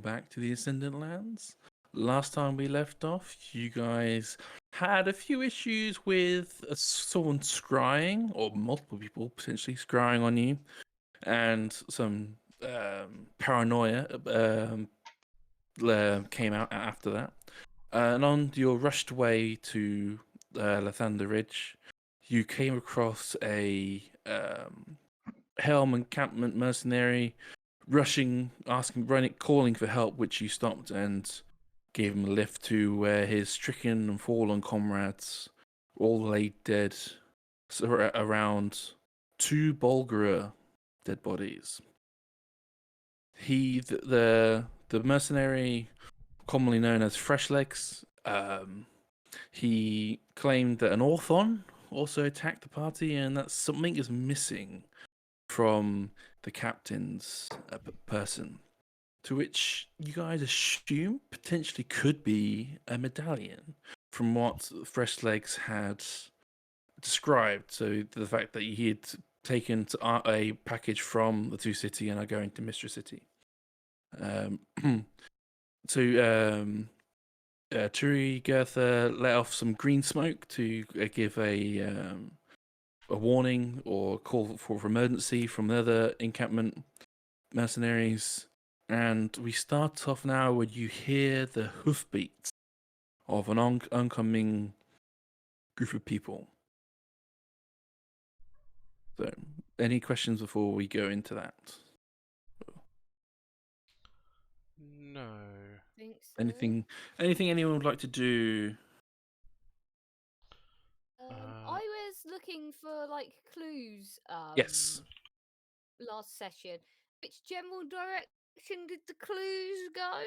back to the Ascendant lands. Last time we left off, you guys had a few issues with someone scrying, or multiple people potentially scrying on you, and some paranoia came out after that. And on your rushed way to Lathander Ridge, you came across a Helm encampment mercenary rushing, calling for help, which you stopped and gave him a lift to where his stricken and fallen comrades all lay dead around two Bulgara dead bodies. The mercenary, commonly known as Fresh Legs, he claimed that an Orthon also attacked the party, and that something is missing from the captain's person, to which you guys assume potentially could be a medallion from what Fresh Legs had described. So the fact that he had taken a package from the Two City and are going to Mistress City. Turygurtha let off some green smoke to give a warning or call for emergency from the other encampment mercenaries. And we start off now when you hear the hoofbeats of an oncoming group of people. So, any questions before we go into that? No. Think so. Anything anyone would like to do? I was looking for like clues. Yes. Last session. Which general direction did the clues go?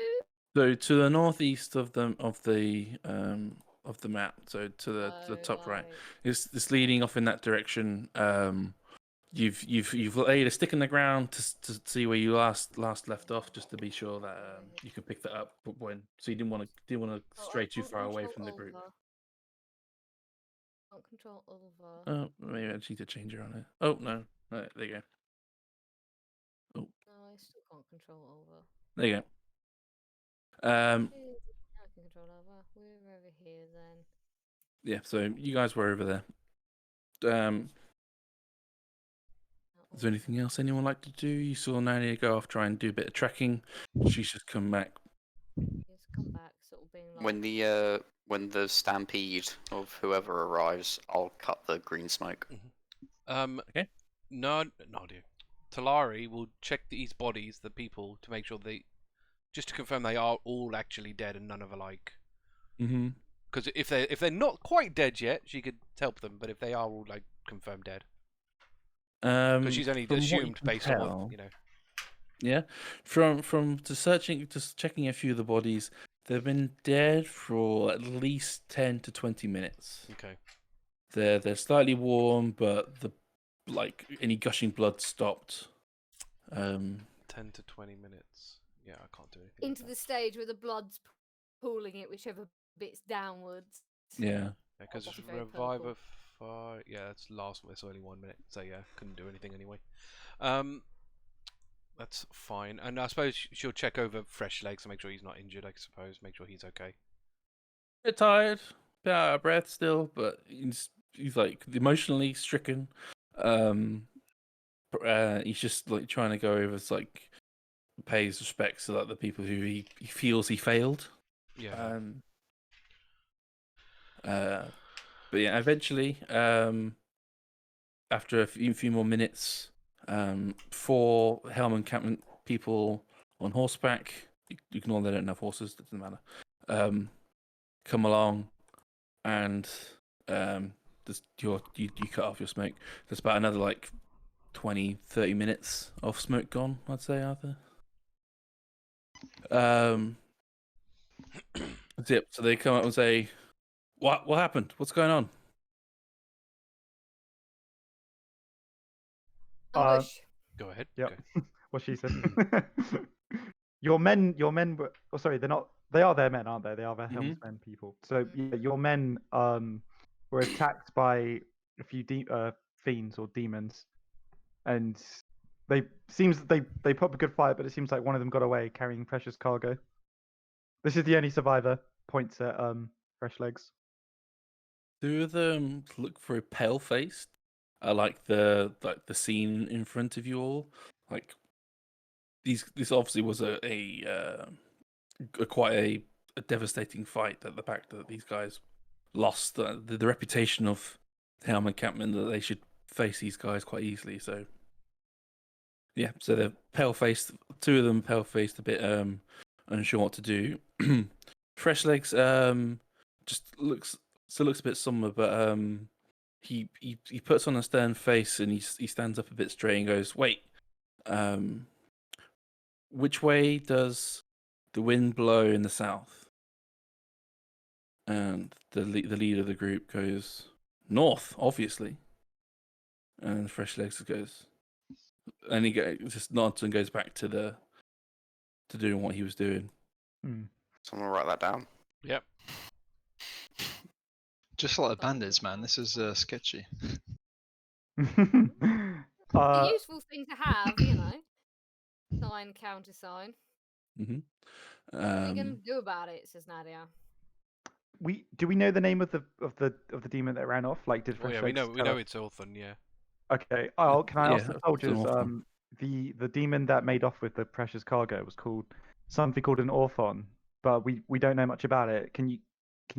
So to the northeast of the map, so to the top right. It's leading off in that direction. You've laid a stick in the ground to see where you last left off, just to be sure that you can pick that up when. So you didn't want to stray too far away from the group. Can't control over. Oh, maybe I just need to change it on it. Oh no, there you go. Oh, No, I still can't control over. there you go. I can control over. We're over here then. Yeah, so you guys were over there. Is there anything else anyone like to do? You saw Nadia go off, try and do a bit of tracking. She's just come back. She's come back, sort of being like. When the stampede of whoever arrives, I'll cut the green smoke. Okay. No, Nadia. Talari will check these bodies, the people, to make sure just to confirm they are all actually dead and none of are like. Mm-hmm. Because if they're not quite dead yet, she could help them. But if they are all like confirmed dead, because she's only assumed based on what you know. Yeah, from just checking a few of the bodies, they've been dead for at least 10 to 20 minutes. Okay. They're slightly warm, but any gushing blood stopped. 10 to 20 minutes. Yeah, I can't do anything. Into the stage where the blood's pooling it, whichever bit's downwards. Yeah. Because revive of fire. Yeah, it's only 1 minute. So yeah, couldn't do anything anyway. That's fine. And I suppose she'll check over Fresh Legs to make sure he's not injured. I suppose make sure he's okay. A bit tired, a bit out of breath still, but he's like emotionally stricken. He's just like trying to go over, like, pay his respects to like the people who he feels he failed. Yeah. But yeah, eventually, after a few more minutes, 4 Helm encampment people on horseback, ignore they don't have horses, it doesn't matter, come along, and you cut off your smoke. There's about another like 20-30 minutes of smoke gone, I'd say, Arthur. That's it. So they come up and say, What happened? What's going on? Ambush. Go ahead. Yep. Okay. What she said. Your men were. Oh, sorry, they're not. They are their men, aren't they? They are their helmsmen people. So yeah, your men were attacked by a few fiends or demons, and They put up a good fight, but it seems like one of them got away carrying precious cargo. This is the only survivor. Points at Fresh Legs. 2 of them look very pale faced. I like the scene in front of you all. Like this obviously was quite a devastating fight. That the fact that these guys lost the reputation of the Helm encampment, that they should face these guys quite easily. So yeah, so they're pale faced. 2 of them pale faced, a bit unsure what to do. Fresh Legs just looks a bit somber, but he puts on a stern face and he stands up a bit straight and goes, "Wait, which way does the wind blow in the south?" And the leader of the group goes, "North, obviously." And Fresh Legs goes, and he just nods and goes back to doing what he was doing. Someone write that down. Yep. Just like the bandits, man. This is sketchy. A useful thing to have, you know. Sign, countersign. Mm-hmm. What are you gonna do about it? Says Nadia. Do we know the name of the demon that ran off? Like, did Oh Fresh yeah, Legs we tell know us? it's Orthon, yeah. Okay. Oh, can I ask Yeah, the it's soldiers? an Orthon. The demon that made off with the precious cargo was called something called an Orthon, but we don't know much about it. Can you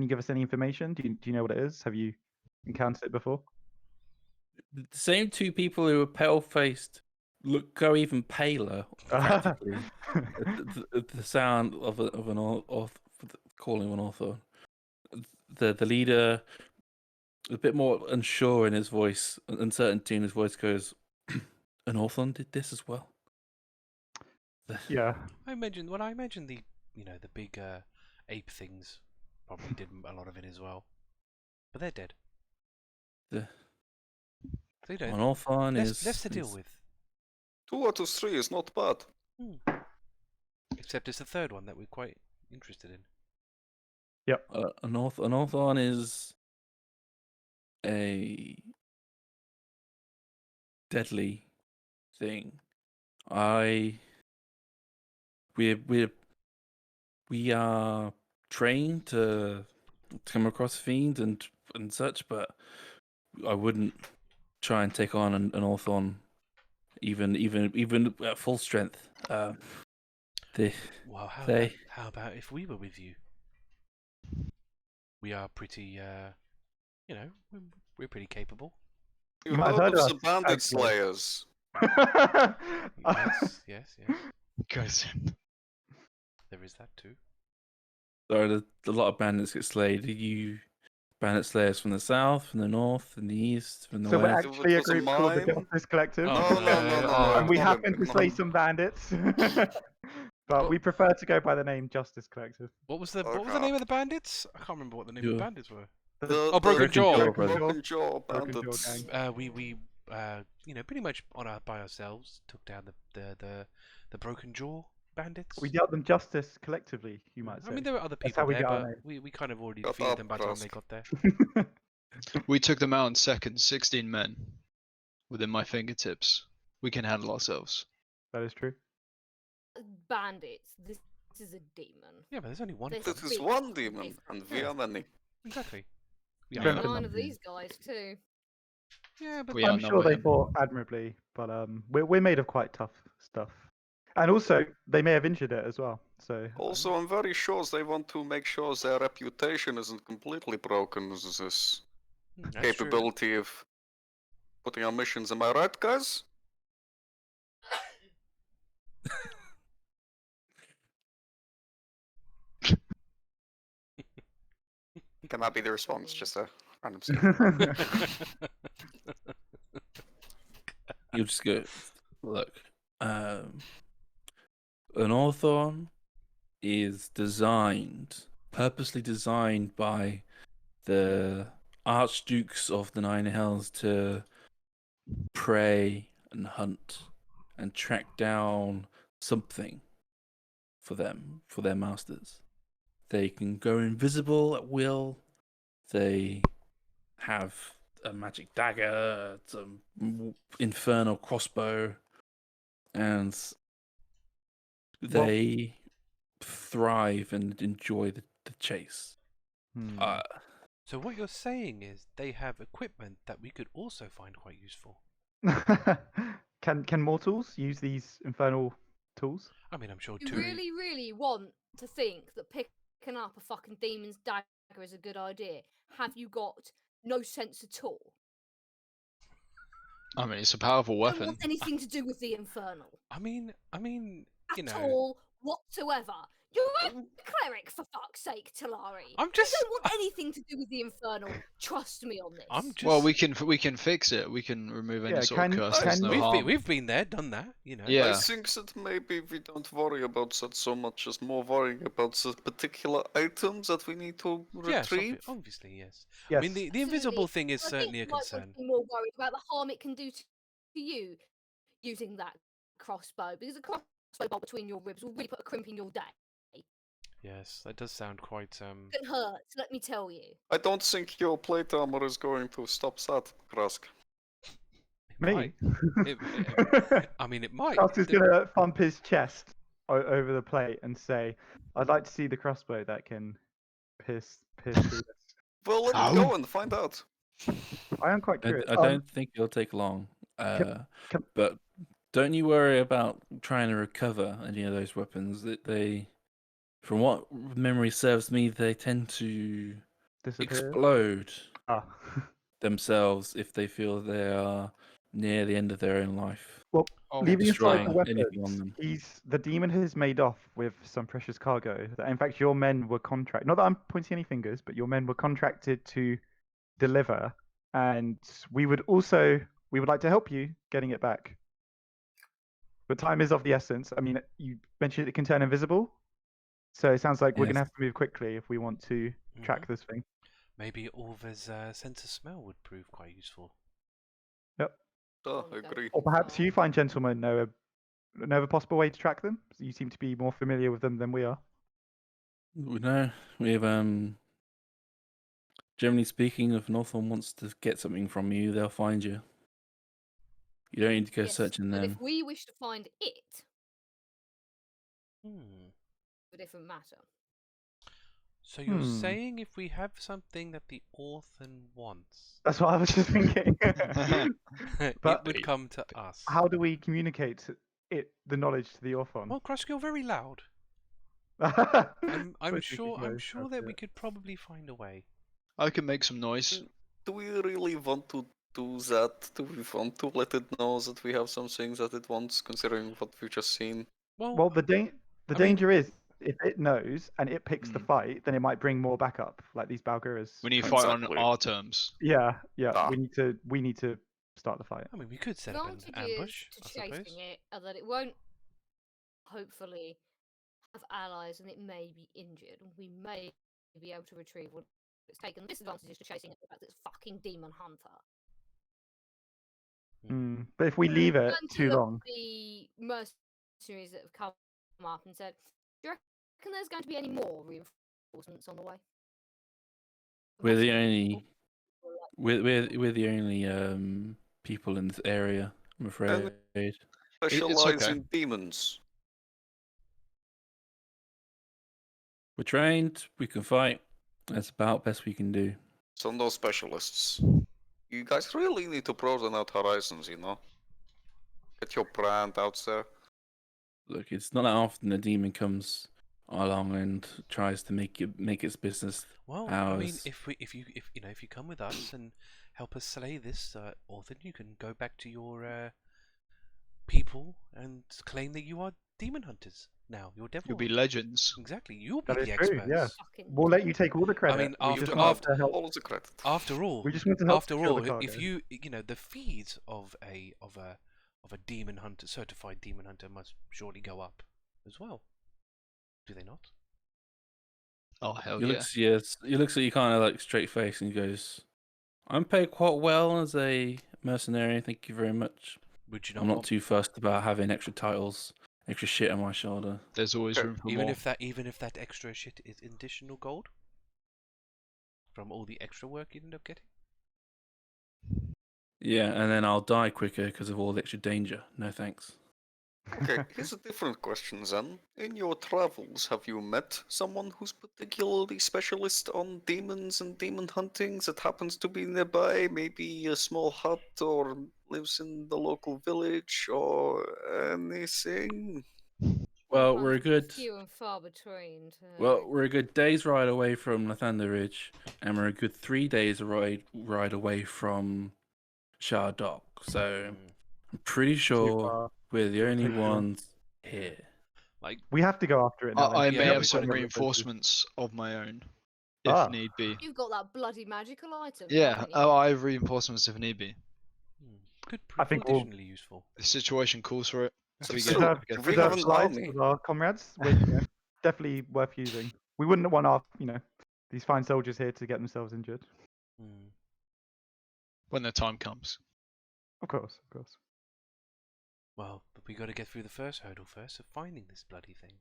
give us any information? Do you know what it is? Have you encountered it before? The same 2 people who were pale faced go even paler, practically. the sound of an calling an author. The leader, a bit more unsure in his voice, uncertainty in his voice, goes, "An Orthon did this as well." Yeah. I imagine the the big ape things probably did a lot of it as well, but they're dead. So you An know, Orthon less to deal is with. 2 out of 3 is not bad. Except it's the third one that we're quite interested in. Yep. an Orthon is a deadly thing. We are trained to come across fiends and such, but I wouldn't try and take on an Orthon even at full strength. Well, how about if we were with you? We are pretty, we're pretty capable. You You might have heard heard of of the us, Bandit actually. Slayers? Yes. Guys, There is that too. So a lot of bandits get slayed. Are you bandit slayers from the south, from the north, from the east, from the So we're west? actually a was a group called the mime? Justice Collective. Oh, No. And we Ignore happen him, to slay ignore him. some bandits. But we prefer to go by the name Justice Collective. What was the Okay. name of the bandits? I can't remember what the name of the Sure. bandits were. The Broken Jaw. Broken Jaw Broken Jaw bandits. gang. We pretty much by ourselves took down the Broken Jaw bandits. We dealt them justice collectively, you might say. I mean, there were other That's people how we there, got our but we kind of already Shut defeated up, them by the time they Krusk. got there. we took them out in seconds, 16 men. Within my fingertips. We can handle ourselves. That is true. Bandits. This is a demon. Yeah, but there's only one. This This is big, one demon, different. and we are many. Exactly. We Yeah. are Strength in nine. 9 of numbers. these guys too. Yeah, but We I'm outnumber sure they him. fought admirably, but we're made of quite tough stuff. And also, they may have injured it as well. So Also, I'm very sure they want to make sure their reputation isn't completely broken. This that's true. capability of putting on missions. Am I right, guys? Cannot be the response, just a random statement. You'll just go, look, an Orthon is purposely designed by the Archdukes of the Nine Hells to prey and hunt and track down something for their masters. They can go invisible at will. They have a magic dagger, some infernal crossbow. and they thrive and enjoy the chase. Hmm. So what you're saying is they have equipment that we could also find quite useful. Can mortals use these infernal tools? I mean, I'm sure You Turi. really, really want to think that picking up a fucking demon's dagger is a good idea. Have you got no sense at all? I mean, it's a powerful Don't weapon. want anything to do with the infernal I mean, you at know, all whatsoever. You're a cleric, for fuck's sake, Talari. I'm just. You don't want anything to do with the infernal. Trust me on this. I'm just. Well, we can fix it. We can remove any Yeah, sort of can- curse. There's no we've harm. been there, done that. You know. I Yeah. think that maybe we don't worry about that so much as more worrying about the particular items that we need to Yes, retrieve. obviously, yes. Yes. I mean, the invisible Absolutely. thing is I think certainly a you might want concern. to be more worried about the harm it can do to you using that crossbow, because a crossbow bolt between your ribs will really put a crimp in your day. Yes, that does sound quite. It hurts, let me tell you. I don't think your plate armor is going to stop that, Krusk. It Me? might. I mean, it might. Kraus is gonna thump his chest over the plate and say, "I'd like to see the crossbow that can pierce through this." Well, let's Oh. go and find out. I am quite I curious. don't think it'll take long. can- But don't you worry about trying to recover any of those weapons. That they, from what memory serves me, they tend to disappear. explode Ah. themselves if they feel they are near the end of their own life. Well, Oh, leaving aside the destroying anything on weapons, them. the demon has made off with some precious cargo. That, in fact, your men were contracted. Not that I'm pointing any fingers, but your men were contracted to deliver, and we would like to help you getting it back. But time is of the essence. I mean, you mentioned it can turn invisible, so it sounds like we're gonna Yes. have to move quickly if we want to track this thing. Maybe Orva's sense of smell would prove quite useful. Oh, I agree. Or perhaps you find gentlemen know a possible way to track them. You seem to be more familiar with them than we are. No, we've generally speaking, if Northorn wants to get something from you, they'll find you. You don't need to go Yes, searching but them. if we wish to find it, Hmm. a different matter. So you're saying if we have something that the Orphan wants, That's what I was just thinking. it But- would come to us. How do we communicate the knowledge to the Orphan? Well, Krusk, you're very loud. I'm sure that we could probably find a way. I can make some noise. Do we really want to do that? Do we want to let it know that we have some things that it wants, considering what we've just seen? Well, the danger is if it knows and it picks the Hmm. fight, then it might bring more backup, like these Balguras. We need to fight on Exactly. our terms. Yeah. Ah. We need to start the fight. I mean, we could set up an Advantages ambush, to I suppose. chasing it are that it won't, hopefully, have allies and it may be injured. And we may be able to retrieve what it's taken. The disadvantages to chasing it, the fact that it's fucking demon hunter. But if we leave it And to too look long, at the mercenaries that have come up and said, "Do you reckon there's going to be any more reinforcements on the way?" We're the Massive only people, we're the only people in this area, I'm afraid. Specialize okay. in demons. We're trained, we can fight. That's about best we can do. So no specialists. You guys really need to broaden out horizons, you know? Get your brand out there. Look, it's not that often a demon comes along and tries to make its business Well, ours. I mean, if you come with us and help us slay this Orphan, you can go back to your people and claim that you are demon hunters now. You're devil. You'll be hunters. legends. Exactly. You'll be That the is true, experts. yeah. fucking we'll let you take all the credit. mean, we after- just You want after- to help. all of the credit. After all, We just want to help after secure all, the if cargo. the fees of a demon hunter, certified demon hunter, must surely go up as well. Do they not? Oh hell He yeah! looks at you kind of like straight face and he goes, "I'm paid quite well as a mercenary. Thank you very much. Would you not I'm not want, too fussed about having extra titles, extra shit on my shoulder." There's always Okay. room for even more. if that extra shit is additional gold from all the extra work you end up getting? Yeah, and then I'll die quicker because of all the extra danger. No thanks. Okay, here's a different question then. In your travels, have you met someone who's particularly specialist on demons and demon hunting that happens to be nearby? Maybe a small hut or lives in the local village or anything? Well, Sometimes few and far between. we're a good day's ride away from Lathander Ridge, and we're a good 3 days ride away from Shah Dock. So I'm pretty Too sure far. we're the only Too far. ones here. Like, We have to go after it now. I then. may Yeah, have we've some gotta go. reinforcements of my own, if Ah. need be. You've got that bloody magical item. Yeah, haven't you? oh, I have reinforcements if need be. could I prove think we'll- additionally useful. The situation calls for it. So- If we so- get, Reserve, we get we reserve have an slides army. with our comrades. We're definitely worth using. We wouldn't want our, these fine soldiers here to get themselves injured. when the time comes. Of course, of course. Well, but we gotta get through the first hurdle first of finding this bloody thing.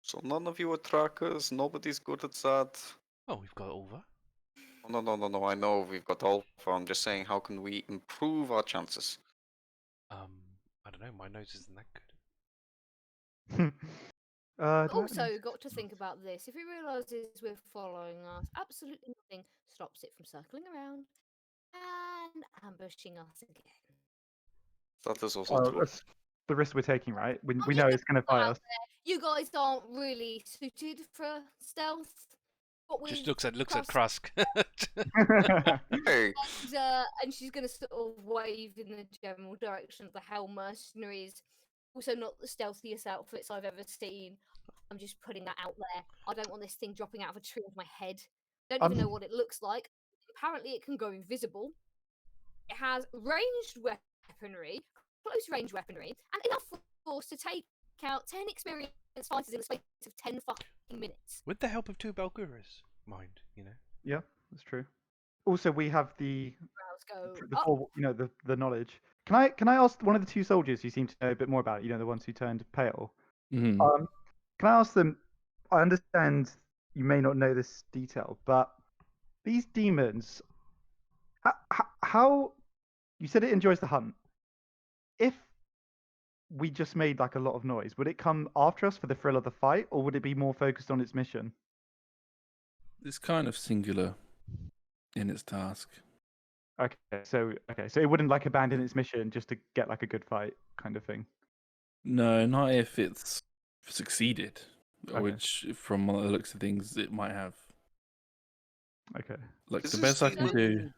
So none of you are trackers, nobody's good at that. Oh, we've got Ulva. Oh, no, I know we've got Alpha. I'm just saying, how can we improve our chances? I don't know, my nose isn't that good. Also, got to think about this. If he realizes we're following us, absolutely nothing stops it from circling around and ambushing us again. That is also Well, true. that's the risk we're taking, right? We I'm know just it's going to gonna put fight out us. there, you guys aren't really suited for stealth. But Just with looks at Krusk Krusk. Hey, and she's going to sort of wave in the general direction of the Hell Mercenaries. Also, not the stealthiest outfits I've ever seen. I'm just putting that out there. I don't want this thing dropping out of a tree on my head. Don't even know what it looks like. Apparently, it can go invisible. It has ranged weaponry, close range weaponry, and enough force to take out 10 experienced fighters in the space of 10 fucking minutes. With the help of 2 Balguras, mind, you know. Yeah, that's true. Also, we have the Brows go the up. full, the knowledge. Can I ask one of the two soldiers who seem to know a bit more about it, the ones who turned pale? Mhm. Can I ask them? I understand you may not know this detail, but these demons, how you said it enjoys the hunt. If we just made like a lot of noise, would it come after us for the thrill of the fight, or would it be more focused on its mission? It's kind of singular in its task. Okay, so it wouldn't like abandon its mission just to get like a good fight kind of thing. No, not if it's succeeded, Okay. which, from the looks of things, it might have. Okay. Like Is the this best I can do. demon-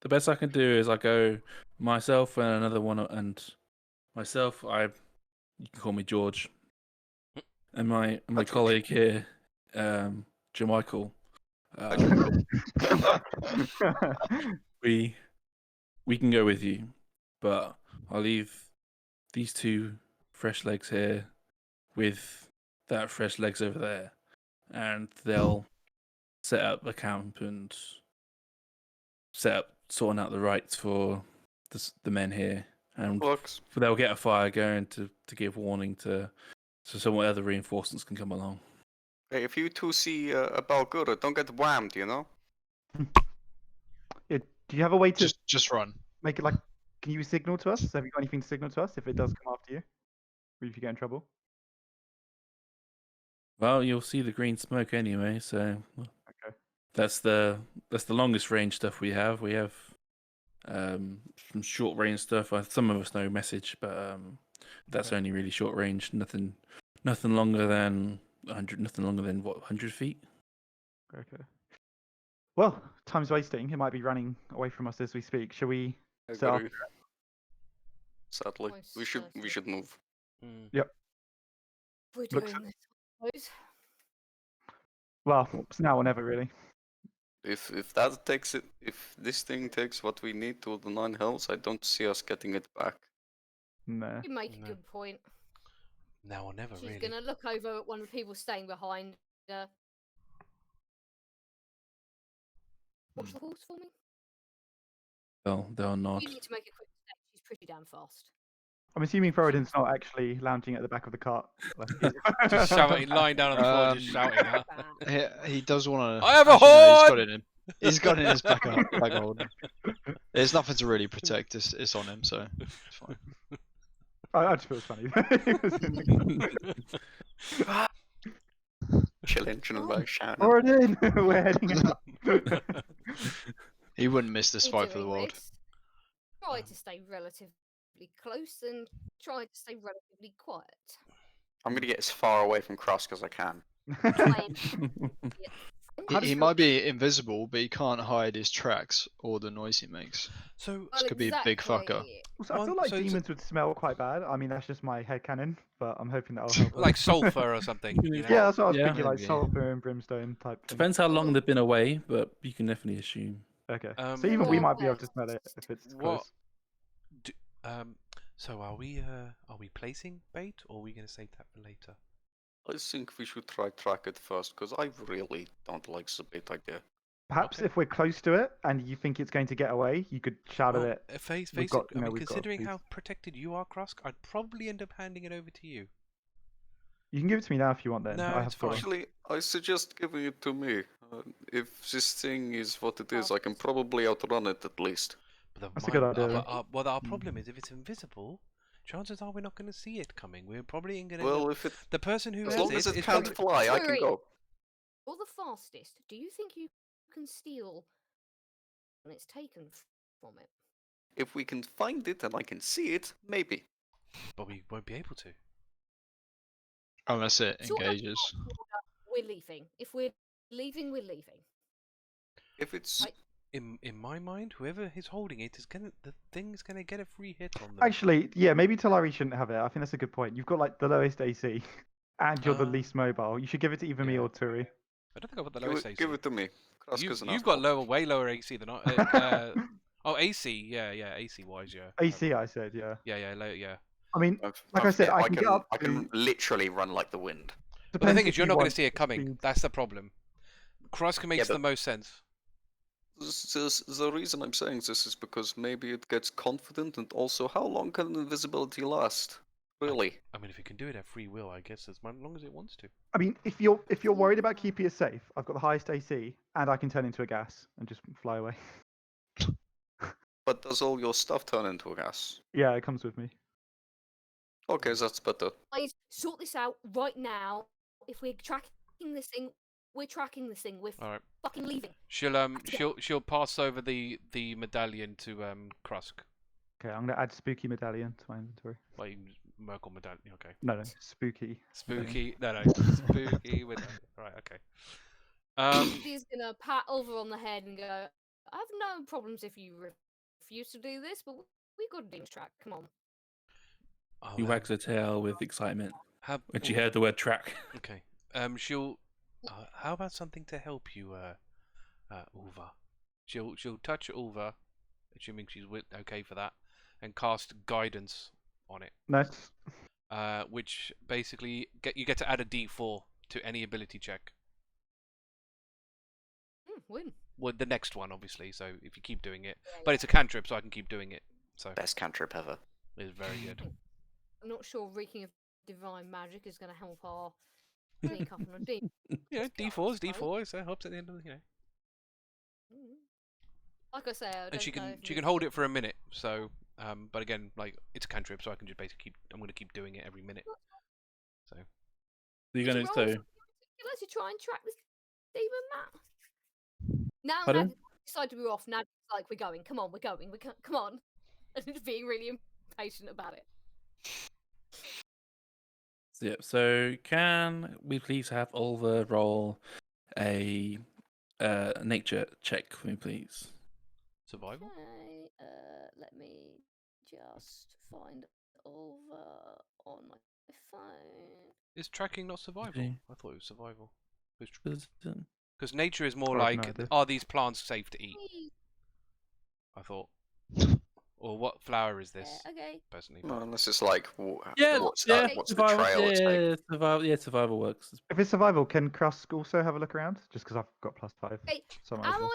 The best I can do is I go myself and another one, and myself. You can call me George, and my George. colleague here, Jermichael. We can go with you, but I'll leave these two fresh legs here with that fresh legs over there, and they'll set up a camp and set up sorting out the rights for the men here, and Looks. they'll get a fire going to give warning so some other reinforcements can come along. Hey, if you two see a Balgura, don't get whammed, Do you have a way to Just run. make it like? Can you signal to us? Have you got anything to signal to us if it does come after you? Or if you get in trouble? Well, you'll see the green smoke anyway, so Okay. that's the longest range stuff we have. We have some short range stuff. Some of us know message, but that's Okay. only really short range. Nothing longer than 100. Nothing longer than 100 feet. Okay. Well, time's wasting. It might be running away from us as we speak. Shall we set off? Agree. Sadly, Most we certainly. should move. We're Looks- doing this, I suppose. Well, it's now or never, really. If this thing takes what we need to the 9 hells, I don't see us getting it back. No. You make a No. good point. Now or never, She's really. gonna look over at one of the people staying behind her. Watch the horse for me. They'll nod. You need to make a quick step. She's pretty damn fast. I'm assuming Thoradin's not actually lounging at the back of the cart. Just shouting, lying down on the floor, just shouting. Huh? He does want to. I have a He's got horn! it in him. He's got it in his back hold. There's nothing to really protect. It's on him, so it's fine. I just feel it's funny. Challenge and by Shannon. Thoradin, we're heading out. He wouldn't miss this We're fight for the doing world. this. Try to stay relatively close and try to stay relatively quiet. I'm gonna get as far away from Krusk as I can. Try and He might be invisible, but he can't hide his tracks or the noise he makes. So This could be a big fucker. exactly. Also, I One- feel like so it's a- demons would smell quite bad. I mean, that's just my headcanon, but I'm hoping that'll help. like sulfur or something. You know? Yeah, that's what I was Yeah. thinking, like Maybe. sulfur and brimstone type thing. Depends how long they've been away, but you can definitely assume. Okay, Um, so even we Well, might be able to smell it if it's What? close. So are we placing bait, or are we going to save that for later? I think we should try track it first, because I really don't like the bait idea. Perhaps okay. if we're close to it and you think it's going to get away, you could shadow Well, it. face We've it. got- I mean, we've got considering these. how protected you are, Krusk, I'd probably end up handing it over to you. You can give it to me now if you want. Then No, I it's have got- fine. Actually, I suggest giving it to me. If this thing is what it is, Oh. I can probably outrun it at least. But That's a good idea. Our problem is if it's invisible, chances are we're not going to see it coming. We're probably going to. Well, if it, The person who as has long as it is can't probably- fly, I can Sorry. go. You're the fastest. Do you think you can steal when it's taken from it? If we can find it and I can see it, maybe. But we won't be able to. Unless it Sort of engages. We're leaving. If we're leaving, we're leaving. If it's I- In my mind, whoever is holding it is the thing's gonna get a free hit on them. Actually, yeah, maybe Talari shouldn't have it. I think that's a good point. You've got like the lowest AC, and you're the Ah. least mobile. You should give it to either me Yeah. or Turi. I don't think I've got the give lowest it, AC. give it to me. Krusk is an You've got asshole. way lower AC than I. Oh, AC, yeah, AC wise, yeah. AC, I said, yeah. Yeah. I mean, I've- like I I've- said, yeah, I can get up I to- can literally run like the wind. But the depends thing is, if you're you not going to want see it coming. speed. That's the problem. Krusk makes the but- most sense. The reason I'm saying this is because maybe it gets confident, and also how long can invisibility last? Really? I mean, if it can do it at free will, I guess as long as it wants to. I mean, if you're worried about keeping it safe, I've got the highest AC, and I can turn into a gas and just fly away. But does all your stuff turn into a gas? Yeah, it comes with me. Okay, that's better. Guys, sort this out right now. If we're tracking this thing, we're tracking this thing. We're All right. fucking leaving. She'll pass over the medallion to Krusk. Okay, I'm gonna add spooky medallion to my inventory. Like Merkel medallion. Okay. No, spooky. Spooky. No. Spooky medallion. Right. Okay. He's gonna pat Ulva on the head and go, "I have no problems if you refuse to do this, but we've got a demon track. Come on." I'll, He wags her tail with excitement have, when she heard the word track. Okay. She'll. How about something to help you, Ulva? She'll touch Ulva, assuming she's okay for that, and cast guidance on it. Nice. Which basically you get to add a D4 to any ability check. Win. Well, the next one, obviously. So if you keep doing it, Yeah, but it's a cantrip, so I can keep doing it. So Best cantrip ever. it's very good. I'm not sure reeking of divine magic is going to help our sneak up on a demon. Yeah, Start, D4s, so- D4s. That helps at the end of the. Like I say, I don't And she know can if she can hold it for a minute. So, but again, like it's a cantrip, so I can just basically I'm gonna keep doing it every minute. So You're Did gonna you roll so something to try and track this demon, Matt? Now Pardon? Nadia decided we're off. Nadia's like, we're going. Come on, we're going. Come on. And just being really impatient about it. yeah. So can we please have Ulva roll a nature check for me, please? survival. Okay, let me just find over on my phone. Is tracking not survival? Okay. I thought it was survival. Wisdom. Because nature is more I've no like, idea. are these plants safe to eat? Whee! I thought. Or what flower is this? Yeah, okay. Personally, No, but unless it's like, Yeah, what's yeah, that? What's the survival, trail it's like? yeah, survival, yeah, survival works. If it's survival, can Krusk also have a look around? Just because I've got +5. Hey, So Am might as well.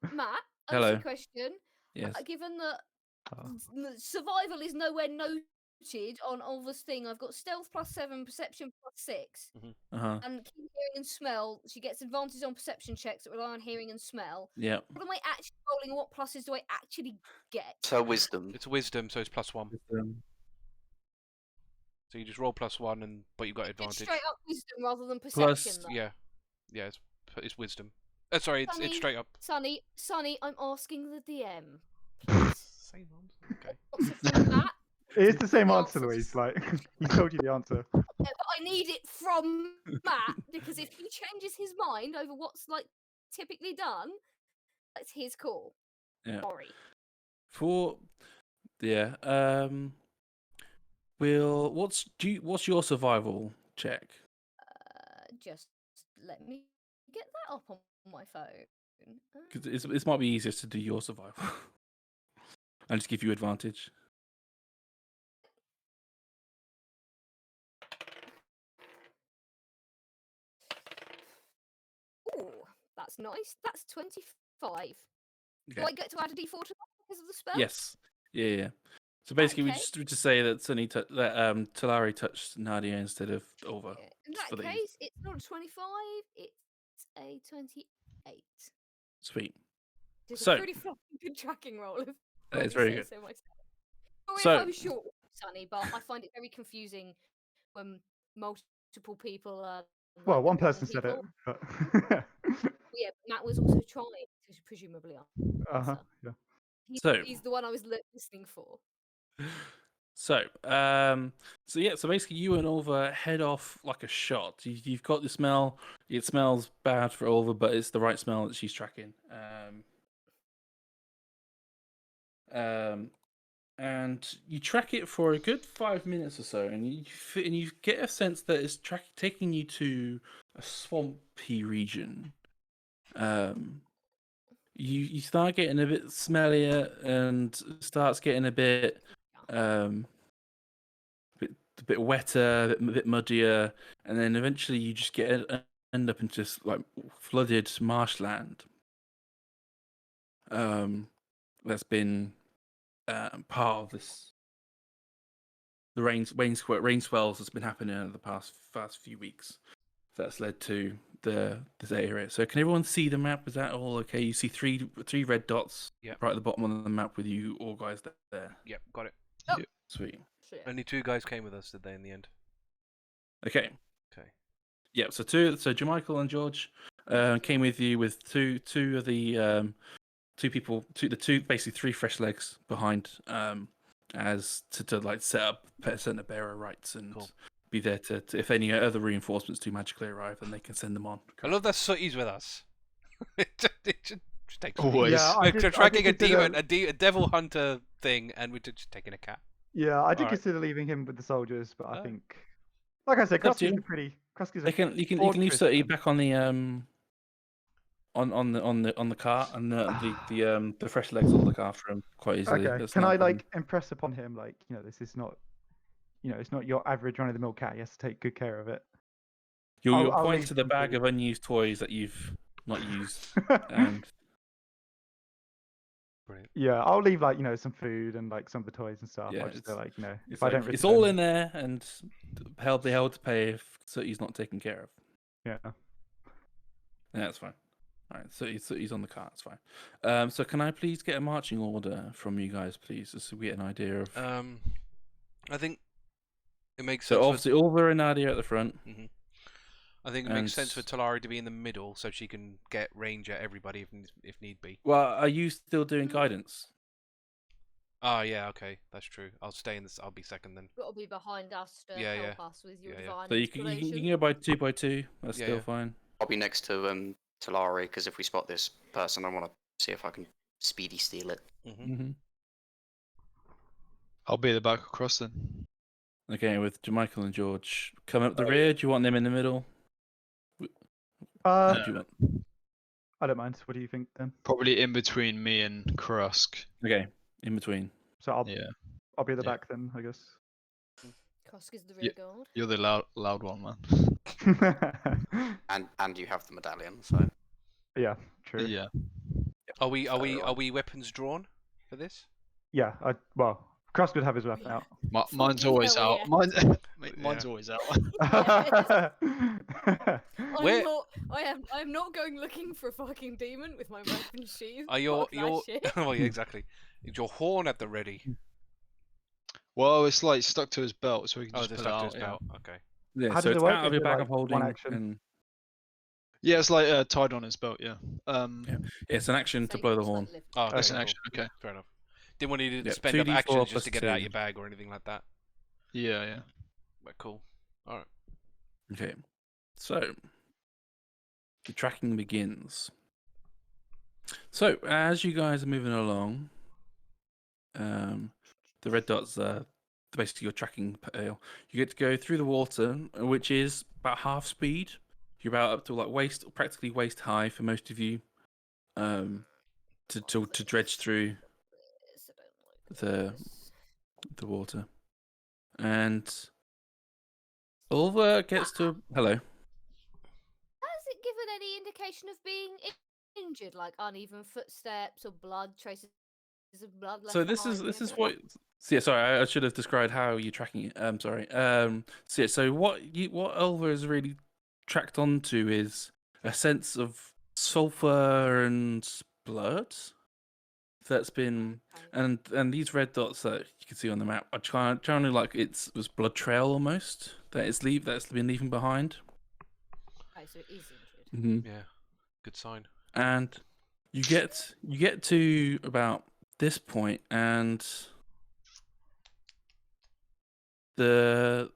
I, Matt? Hello. Answer the question. Yes. Given that Oh. survival is nowhere noted on Ulva's thing, I've got stealth +7, perception +6, Uh-huh. and keen hearing and smell. She gets advantage on perception checks that rely on hearing and smell. Yeah. What am I actually rolling? What pluses do I actually get? So wisdom. it's wisdom, so it's +1. Wisdom. So you just roll +1, but you've got It's advantage. straight up wisdom rather than Plus- perception. though. Yeah, it's wisdom. Sorry, it's Sonny, straight up. Sonny, I'm asking the DM. Same answer. Okay. Answer from Matt, It is the same The answer, answer's- Louise. Like he told you the answer. but I need it from Matt because if he changes his mind over what's like typically done, that's his call. Yeah. Sorry. What's your survival check? Just let me get that up on my phone. Because this might be easiest to do your survival. And just give you advantage. Ooh, that's nice. That's 25. Do Okay. I get to add a d4 to that because of the spell? Yes. Yeah. So basically, Okay. we just say that Talari touched Nadia instead of Over. Yeah. In just that for the ease. case, it's not a 25, it's a 28. Sweet. Just So- a pretty fucking good tracking roll. If That I is do very say good. so myself. Sorry So- if I was short, Sonny, but I find it very confusing when multiple people are. Well, like, one random person said it, people. but Yeah, Matt was also trying to presumably uh-huh, answer. yeah. So- He's the one I was listening for. So, so basically, you and Ulva head off like a shot. You've got the smell. It smells bad for Ulva, but it's the right smell that she's tracking. And you track it for a good 5 minutes or so, and you get a sense that it's taking you to a swampy region. You start getting a bit smellier, and starts getting a bit bit wetter, a bit muddier, and then eventually you just end up in just like flooded marshland. That's been part of this. The rain swells that's been happening over the past few weeks. That's led to this area. So can everyone see the map? Is that all okay? You see three red dots Yep. right at the bottom of the map with you all guys there. Yep, got it. Sweet. Shit. Only 2 guys came with us, did they, in the end? Okay. Okay. Yeah. So Jermichael and George came with you with two of the basically 3 fresh legs behind as to like set up center bearer rights and Cool. be there to if any other reinforcements do magically arrive, then they can send them on. I love that Sooty's with us. it just takes Always. Yeah, We're did tracking a consider- demon, a devil hunter thing, and we're just taking a cat. Yeah, I did Alright. consider leaving him with the soldiers, but I Oh. think, like I said, It's up to Krusk is you. a pretty. Krusk is a You can leave fortress, Sooty man. back on the on the cart, and the fresh legs will look after him quite easily. Okay. That's Can not a I problem. like impress upon him, like, this is not, it's not your average run of the mill cat. He has to take good care of it. You'll I'll point leave to the some bag food. of unused toys that you've not used, and Brilliant. Yeah, I'll leave like some food and like some of the toys and stuff. Yeah, I'll just say like if it's I like- don't. it's all return- in there, and hell to pay if Sooty's not taken care of. Yeah. Yeah, that's fine. All right, so he's on the cart. It's fine. So can I please get a marching order from you guys, please, just so we get an idea of. I think it makes So sense. obviously, Ulva and Nadia at the front. I think it makes sense for and- Talari to be in the middle, so she can get range at everybody if need be. Well, are you still doing guidance? Ah, yeah, okay, that's true. I'll stay in this. I'll be second then. Got to be behind us to Yeah, help yeah. us with your Yeah, yeah. divine So you can inspiration. go by 2 by 2. That's Yeah, still yeah. fine. I'll be next to Talari because if we spot this person, I want to see if I can speedy steal it. Mm-hmm. I'll be the back across then. Okay, with Jermichael and George, come up the Oh, rear. Do you want them in the middle? Uh, What do you want? I don't mind. What do you think then? Probably in between me and Krusk. Okay, in between. So I'll Yeah. I'll be at the Yeah. back then, I guess. Krusk is the rear guard. You're the loud one, man. And you have the medallion, so Yeah, true. Yeah. Are we So, weapons drawn for this? Yeah, well, Krusk would have his weapon out. Mine's Fucking always hell, out. yeah. Mine's Yeah. always out. Where- I'm not going looking for a fucking demon with my weapon sheath. Are your Fuck that shit. oh yeah, exactly. Is your horn at the ready? Well, it's like stuck to his belt, so we can Oh, just they're pull it stuck to out. his Yeah. belt. Okay. Yeah, How so does it it's work? out of Is your it bag like of holding, one action? and Yeah, it's like tied on his belt. Yeah. yeah, it's an action So to you blow can the just, like, horn. lift Oh, it. okay. That's an Cool. action. Okay. Fair enough. Didn't want you to Yep, spend up 2d4 actions just plus to get it out of 2. your bag or anything like that. Yeah, yeah. But cool. All right. Okay, so the tracking begins. So as you guys are moving along, the red dots are basically your tracking pale. You get to go through the water, which is about half speed. You're about up to like practically waist high for most of you, to dredge through This, I don't like the this. the water, and Ulva gets to hello. Has it given any indication of being injured, like uneven footsteps or blood traces of blood left So this behind? is what. So yeah, sorry, I should have described how you're tracking it. Sorry. So yeah, so what Ulva has really tracked onto is a sense of sulfur and blood that's been, and these red dots that you can see on the map are trying to like it was blood trail almost that's been leaving behind. Okay, so it is injured. Yeah. Good sign. And you get to about this point, and the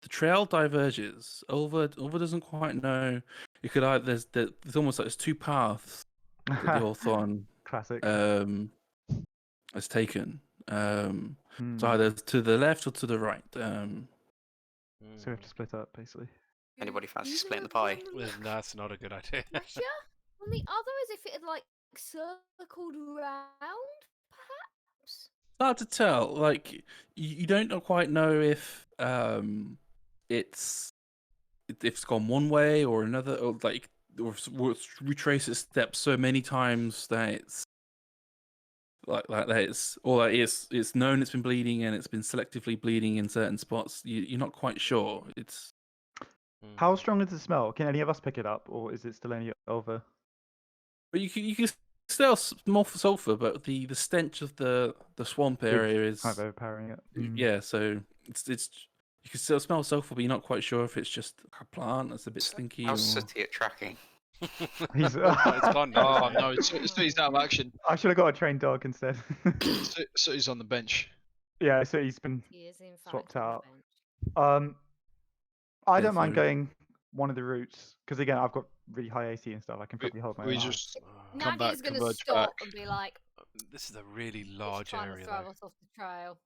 trail diverges. Ulva doesn't quite know. It could either there's almost like there's two paths that the Hawthorn Classic. has taken. It's Hmm. either to the left or to the right. So we have to split up, basically. Anybody fancy Either splitting the of them pie? look That's not a good idea. pressure on the other, as if it had like circled round, perhaps. It's hard to tell. Like you don't quite know if it's if it's gone one way or another, or like or retrace its steps so many times that it's like that it's or like it's known it's been bleeding and it's been selectively bleeding in certain spots. You're not quite sure. It's How strong is the smell? Can any of us pick it up, or is it still only over? but you can still smell for sulfur, but the stench of the swamp area is Kind of overpowering it. Hmm. yeah. So it's you can still smell sulfur, but you're not quite sure if it's just a plant that's a bit stinky. How's Or... City at tracking? He's- It's gone now. Oh no, he's out of action. I should have got a trained dog instead. So he's on the bench. Yeah, so he's been He is in fact swapped on the out. bench. I Yeah, don't mind so- going one of the routes because again, I've got really high AC and stuff. I can probably hold my We own. just Oh, come Nadia's back, gonna converge stop back. and be like, this is a really "He's large trying area, to throw though. us off the trail."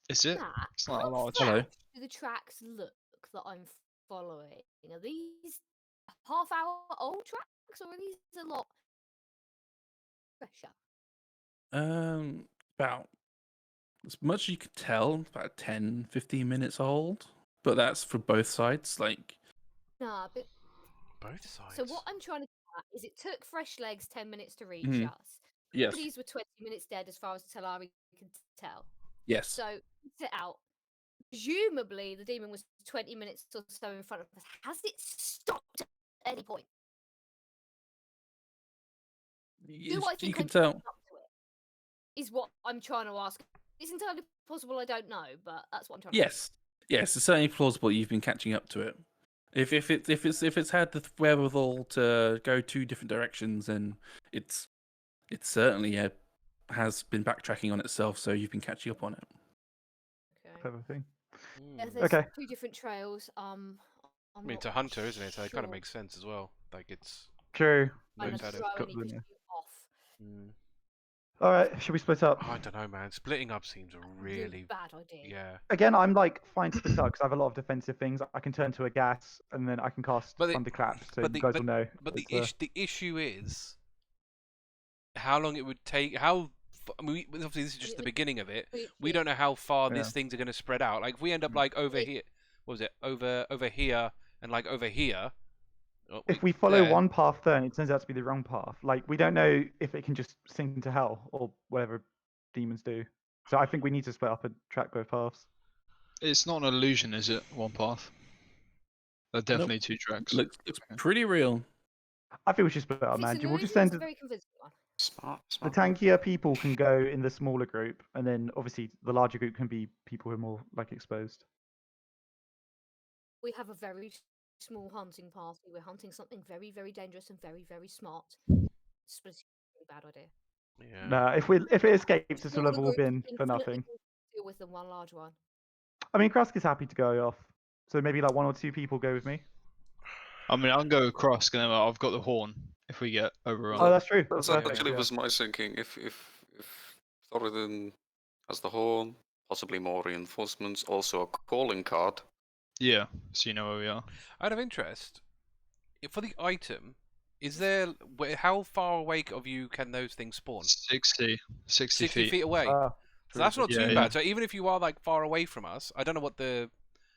Is it? Nah, It's not a how large. Hello. fresh do the tracks look that I'm following? Are these half-hour-old tracks, or are these a lot fresher? About as much as you could tell, about 10, 15 minutes old. But that's for both sides. Like Nah, but Both sides. so what I'm trying to get at is it took fresh legs 10 minutes to reach Mhm. us. yes, These were 20 minutes dead as far as Talari could tell. yes. So sit out. Presumably the demon was 20 minutes or so in front of us. Has it stopped at any point? Do I You think can I'm tell. catching up to it? Is what I'm trying to ask. It's entirely possible I don't know, but that's what I'm trying to ask. Yes, it's certainly plausible you've been catching up to it. If it's had the wherewithal to go two different directions, then it's certainly has been backtracking on itself. So you've been catching up on it. Okay. Clever thing. Yeah, Mm. there's Okay. two different trails. I I'm mean, it's not a hunter, isn't it? So it kind of sure. makes sense as well. Like it's True. Trying knows to how to. throw got any the- pursuit off. Mm. All right, should we split up? I don't know, man. Splitting up seems really. bad idea. Yeah. Again, I'm like fine to split up because I have a lot of defensive things. I can turn to a gas and then I can cast But the- Thunderclap, so but you the- guys will know. But the it's, the issue is how long it would take. How I mean, obviously this is just It the would beginning of it. reach We it. don't know how far Yeah. these things are going to spread out. Like if we end up like over It- here, what was it? Over here and like over here. If we follow there. one path, then it turns out to be the wrong path. Like we don't know if it can just sink to hell or whatever demons do. So I think we need to split up and track both paths. It's not an illusion, is it? One path. They're definitely two tracks. Looks Okay. pretty real. I think we should split up, If it's man. an We'll just illusion, it's send. a very convincing one. Smart, The smart. tankier people can go in the smaller group, and then obviously the larger group can be people who are more like exposed. We have a very small hunting party. We're hunting something very, very dangerous and very, very smart. Splitting is a bad idea. Yeah. Nah, if it escapes, this will Smaller have all groups been for infinitely nothing. more to deal with than one large one. I mean, Krusk is happy to go off, so maybe like 1 or 2 people go with me. I mean, I'll go with Krusk, and then I've got the horn if we get overrun. Oh, that's true. That's That's perfect, actually yeah. was my thinking. If Thoradin has the horn, possibly more reinforcements, also a calling card. Yeah, so you know where we are. Out of interest, for the item, is there how far away of you can those things spawn? 60 60 feet. feet away. Ah, So that's not Yeah, too yeah. bad. So even if you are like far away from us, I don't know what the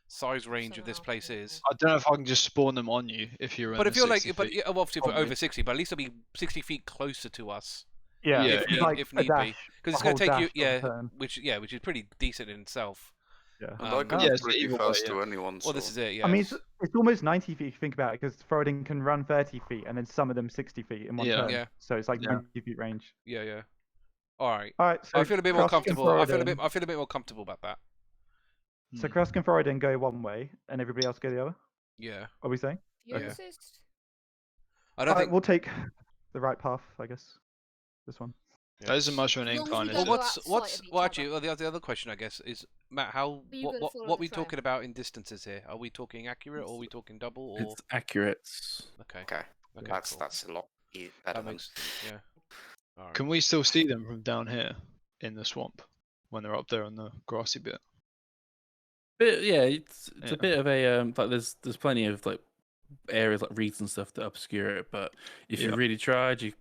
size range of this Somehow, place yeah. is. I don't know if I can just spawn them on you if you're. But if you're like, feet. yeah, well, obviously if we're Probably. over 60, but at least it'll be 60 feet closer to us. yeah, Yeah, if it's need, like if a need be, dash, because it's a going to whole take you, dash of a turn. which is pretty decent in itself. Yeah. And I can Um, Yeah, move so pretty either way, fast yeah. to anyone. Well, this so- is it. Yeah. I mean, it's almost 90 feet if you think about it, because Thoradin can run 30 feet and then some of them 60 feet in one Yeah. turn. Yeah. So it's like Yeah. 90 feet range. Yeah. All right. All right, so I feel a bit more Krusk and comfortable. I feel a Thoradin- bit more comfortable about that. So Hmm. Krusk and Thoradin go one way, and everybody else go the other. Yeah. Are we saying? You Yeah. insist? I don't All right, think. we'll take the right path, I guess. This one. Yeah. That isn't much of an As long as incline, we is Well, don't it? go out of what's sight of each well other. actually the other question I guess is Matt, how Are you gonna follow what the we trail? talking about in distances here? Are we talking accurate or are we talking double or It's accurate. okay? Okay, Okay, that's cool. a lot better. That makes yeah. All right. Can we still see them from down here in the swamp when they're up there on the grassy bit? But yeah, it's Yeah. a bit of a like there's plenty of like areas like reeds and stuff that obscure it, but if you Yeah. really tried, you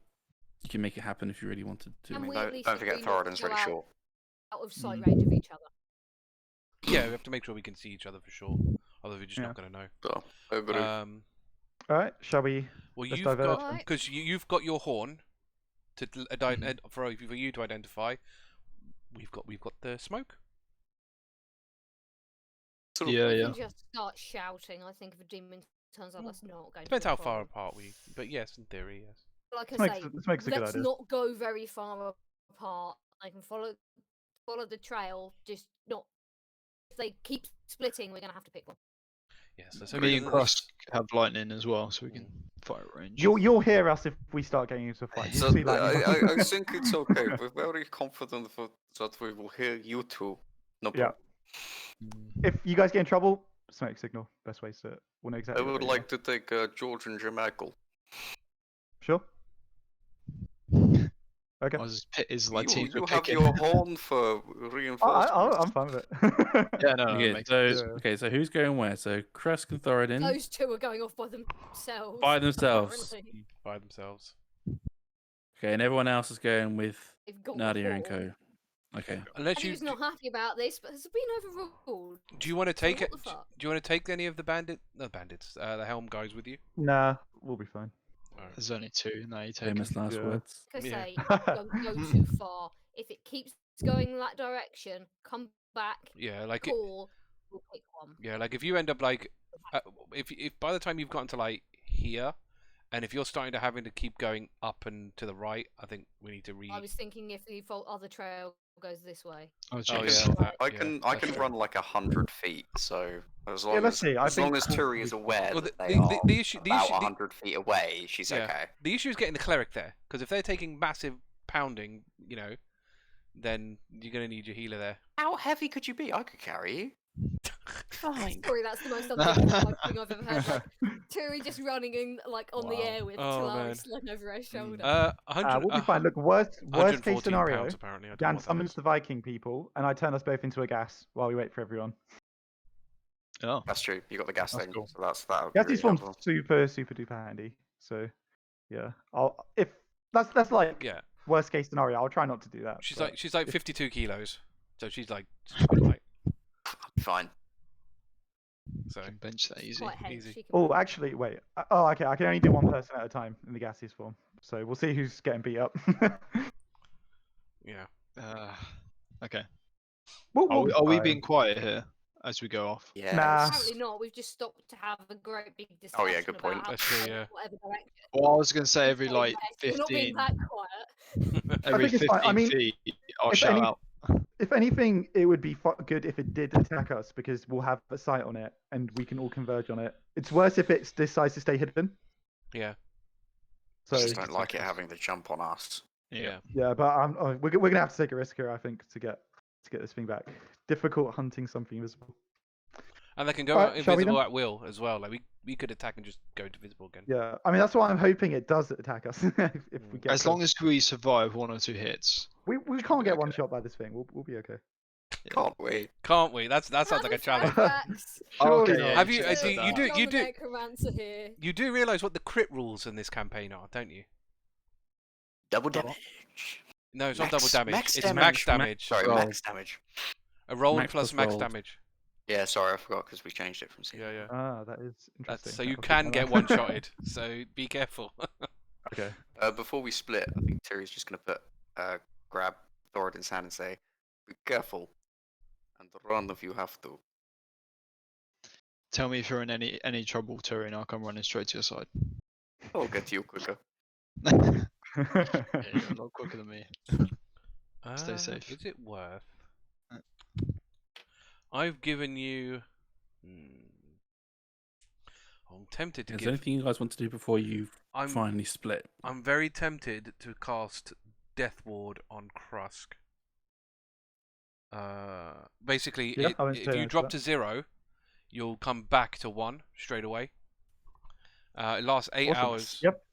can make it happen if you really wanted to. I And mean, we at don't, least don't forget agree not to Thoradin's go really out- short. out of sight Mm. range of each other. Yeah, we have to make sure we can see each other for sure. Otherwise, we're just Yeah. not going to know. So, I agree. All right, shall we? Well, Let's you've diverge got then. because you've got your horn to for you to identify. We've got the smoke. Sort of- Yeah, We yeah. can just start shouting. I think if a demon turns up, Yeah. that's not going Depends to be how a far problem. apart we. But yes, in theory, yes. Like I say, This makes a good let's idea. not go very far apart. I can follow the trail. Just not. If they keep splitting, we're gonna have to pick one. Yes. So Me and this- Krusk have lightning as well, so we can fire at range. You'll hear us if we start getting into a fight. So You'll see lightning. I think it's okay. We're very confident that we will hear you two. No Yeah. problem. Mm. If you guys get in trouble, smoke signal. Best way to do it. We'll know I exactly. what would they like are. to take George and Jamichael. Sure. Okay. Is like teams You we're have picking. your horn for reinforcements. I'm fine with it. Yeah, no, Okay, makes so sense. Yeah. okay, so who's going where? So Krusk and Thoradin Those two are going off by themselves. by themselves. apparently. by themselves. Okay, and everyone else is going with They've got Nadia and Paul. Co. Okay. Unless He you was not happy about this, but has been overruled. do you want to So take it? what the fuck? Do you want to take any of the the helm guys with you? Nah, we'll be fine. Alright. There's only 2. No, you take 'em. Famous last Yeah. words. Like I Yeah. say, don't go too far. If it keeps going that direction, come back, Yeah, like call, we'll pick one. yeah, like if you end up like if by the time you've gotten to like here, and if you're starting to having to keep going up and to the right, I think we need to I was thinking if the other trail goes this way. Oh, Oh jeez. yeah, Right. that, I yeah, can that's true. run like 100 feet. So as long let's as see, I as long think as we'll Turi is be aware Well, that the- they the- are the issue- the about issue- the- 100 feet away, she's Yeah. okay. The issue is getting the cleric there, because if they're taking massive pounding, then you're gonna need your healer there. How heavy could you be? I could carry you. Fine. Sorry, that's the most undignified thing I've ever heard. Like, Turi just running in like on the Wow. air with Oh, Talari man. slung over her shoulder. 100. We'll be fine. Look, worst case 114 scenario, pounds apparently. I don't know Dan what that summons is. the Viking people, and I turn us both into a gas while we wait for everyone. Oh, That's true. You got the gas That's thing, cool. so that. Gas is super duper handy. So, yeah, if that's like Yeah, worst case scenario, I'll try not to do that. she's but like 52 kilos, so she's like super light. Fine. So can bench that easy. Quite heavy. easy. She can Oh, actually, wait. Oh, okay. I can only do one person at a time in the gaseous form. So we'll see who's getting beat up. yeah. Okay. We'll be Are we fine. being quiet here as we go off? Yeah. Nah. Apparently not. We've just stopped to have a great big discussion Oh, yeah, good point. about how That's to true, go yeah. whatever direction. Well, I was gonna say every So, like yes, we're not being 15. that quiet. Every think it's fine. 15 I mean, feet, I'll if shout any- out. If anything, it would be good if it did attack us because we'll have a sight on it and we can all converge on it. It's worse if it decides to stay hidden. Yeah. So I just don't like it having the jump on us. Yeah. yeah, but we're gonna have to take a risk here, I think, to get this thing back. Difficult hunting something invisible. And they can go Alright, shall we invisible then? at will as well. Like we could attack and just go to visible again. Yeah, I mean that's why I'm hoping it does attack us if we get. As long as we survive 1 or 2 hits. we can't be get one okay. shot by this thing, we'll be okay. Can't we? Can't we? That sounds like a challenge. Oh, okay, Surely yeah, not. Have you? just Do said you that. do? You do? Necromancer here. You do realize what the crit rules in this campaign are, don't you? Double damage. No, it's not double Max- damage. max it's damage. max damage. Sorry, Roll. max damage. A roll Max plus plus max roll. damage. Yeah, sorry, I forgot because we changed it from C. Yeah, yeah. Ah, that is interesting. That's, so you I'll keep can that get in one mind. shotted. So be careful. Okay. Before we split, I think Terry's just gonna grab Thoradin's hand and say, "Be careful, and run if you have to." Tell me if you're in any trouble, Terry, and I'll come running straight to your side. I'll get to you quicker. Yeah, you're a lot quicker than me. Stay safe. Is it worth? I've given you. I'm tempted to Is give. there anything you guys want to do before you I'm finally split? I'm very tempted to cast Death Ward on Krusk. Basically, Yeah, I would if say you that's drop that. to 0, you'll come back to 1 straight away. It lasts 8 Awesome. hours. Yep.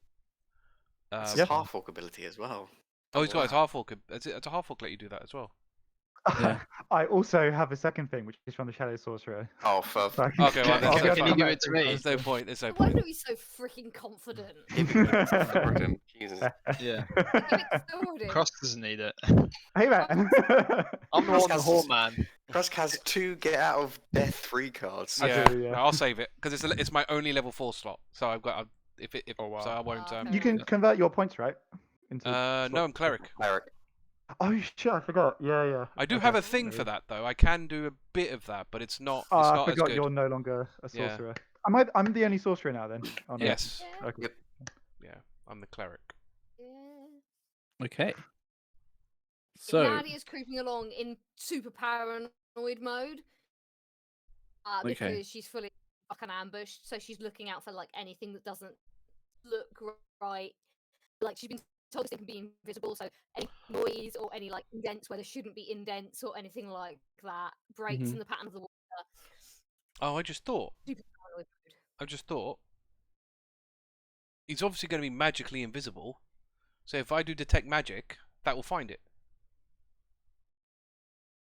It's Yep. a half-orc ability as well. Oh, it's got its Wow. Half-Orc. It's a Half-Orc let you do that as well. Yeah. I also have a second thing, which is from the Shadow Sorcerer. Oh, So for I can- Okay, well, I'll that's be able so to far. Can you come give back it to to me? There's no point. There's no Why point. are we so freaking confident? give me Thoradin. Jesus. Yeah. Give it to Thoradin. Krusk doesn't need it. Hey man. I'm the Krusk one, the has- whore man. Krusk has 2 get out of death 3 cards. I Yeah, do, yeah. no, I'll save it because it's my only level 4 slot. So I've got Oh, wow. so I won't. Ah, You can convert your points, right? Into No, I'm Cleric. Cleric. Oh shit, I forgot. Yeah. I do Okay. have a thing for that though. I can do a bit of that, but it's not. It's I not as forgot good. you're no longer a Yeah. sorcerer. I'm the only sorcerer now then. Oh, no. Yes. Yeah, Okay. Yep. Yeah, I'm the cleric. yeah. Okay. If So, Nadia's creeping along in super paranoid mode, Okay. because she's fully fucking ambushed, so she's looking out for like anything that doesn't look right. Like she's been told they can be invisible, so any noise or any like indents where there shouldn't be indents or anything like that, breaks Mhm. in the pattern of the water. Oh, I just thought. Super paranoid mode. He's obviously going to be magically invisible. So if I do detect magic, that will find it.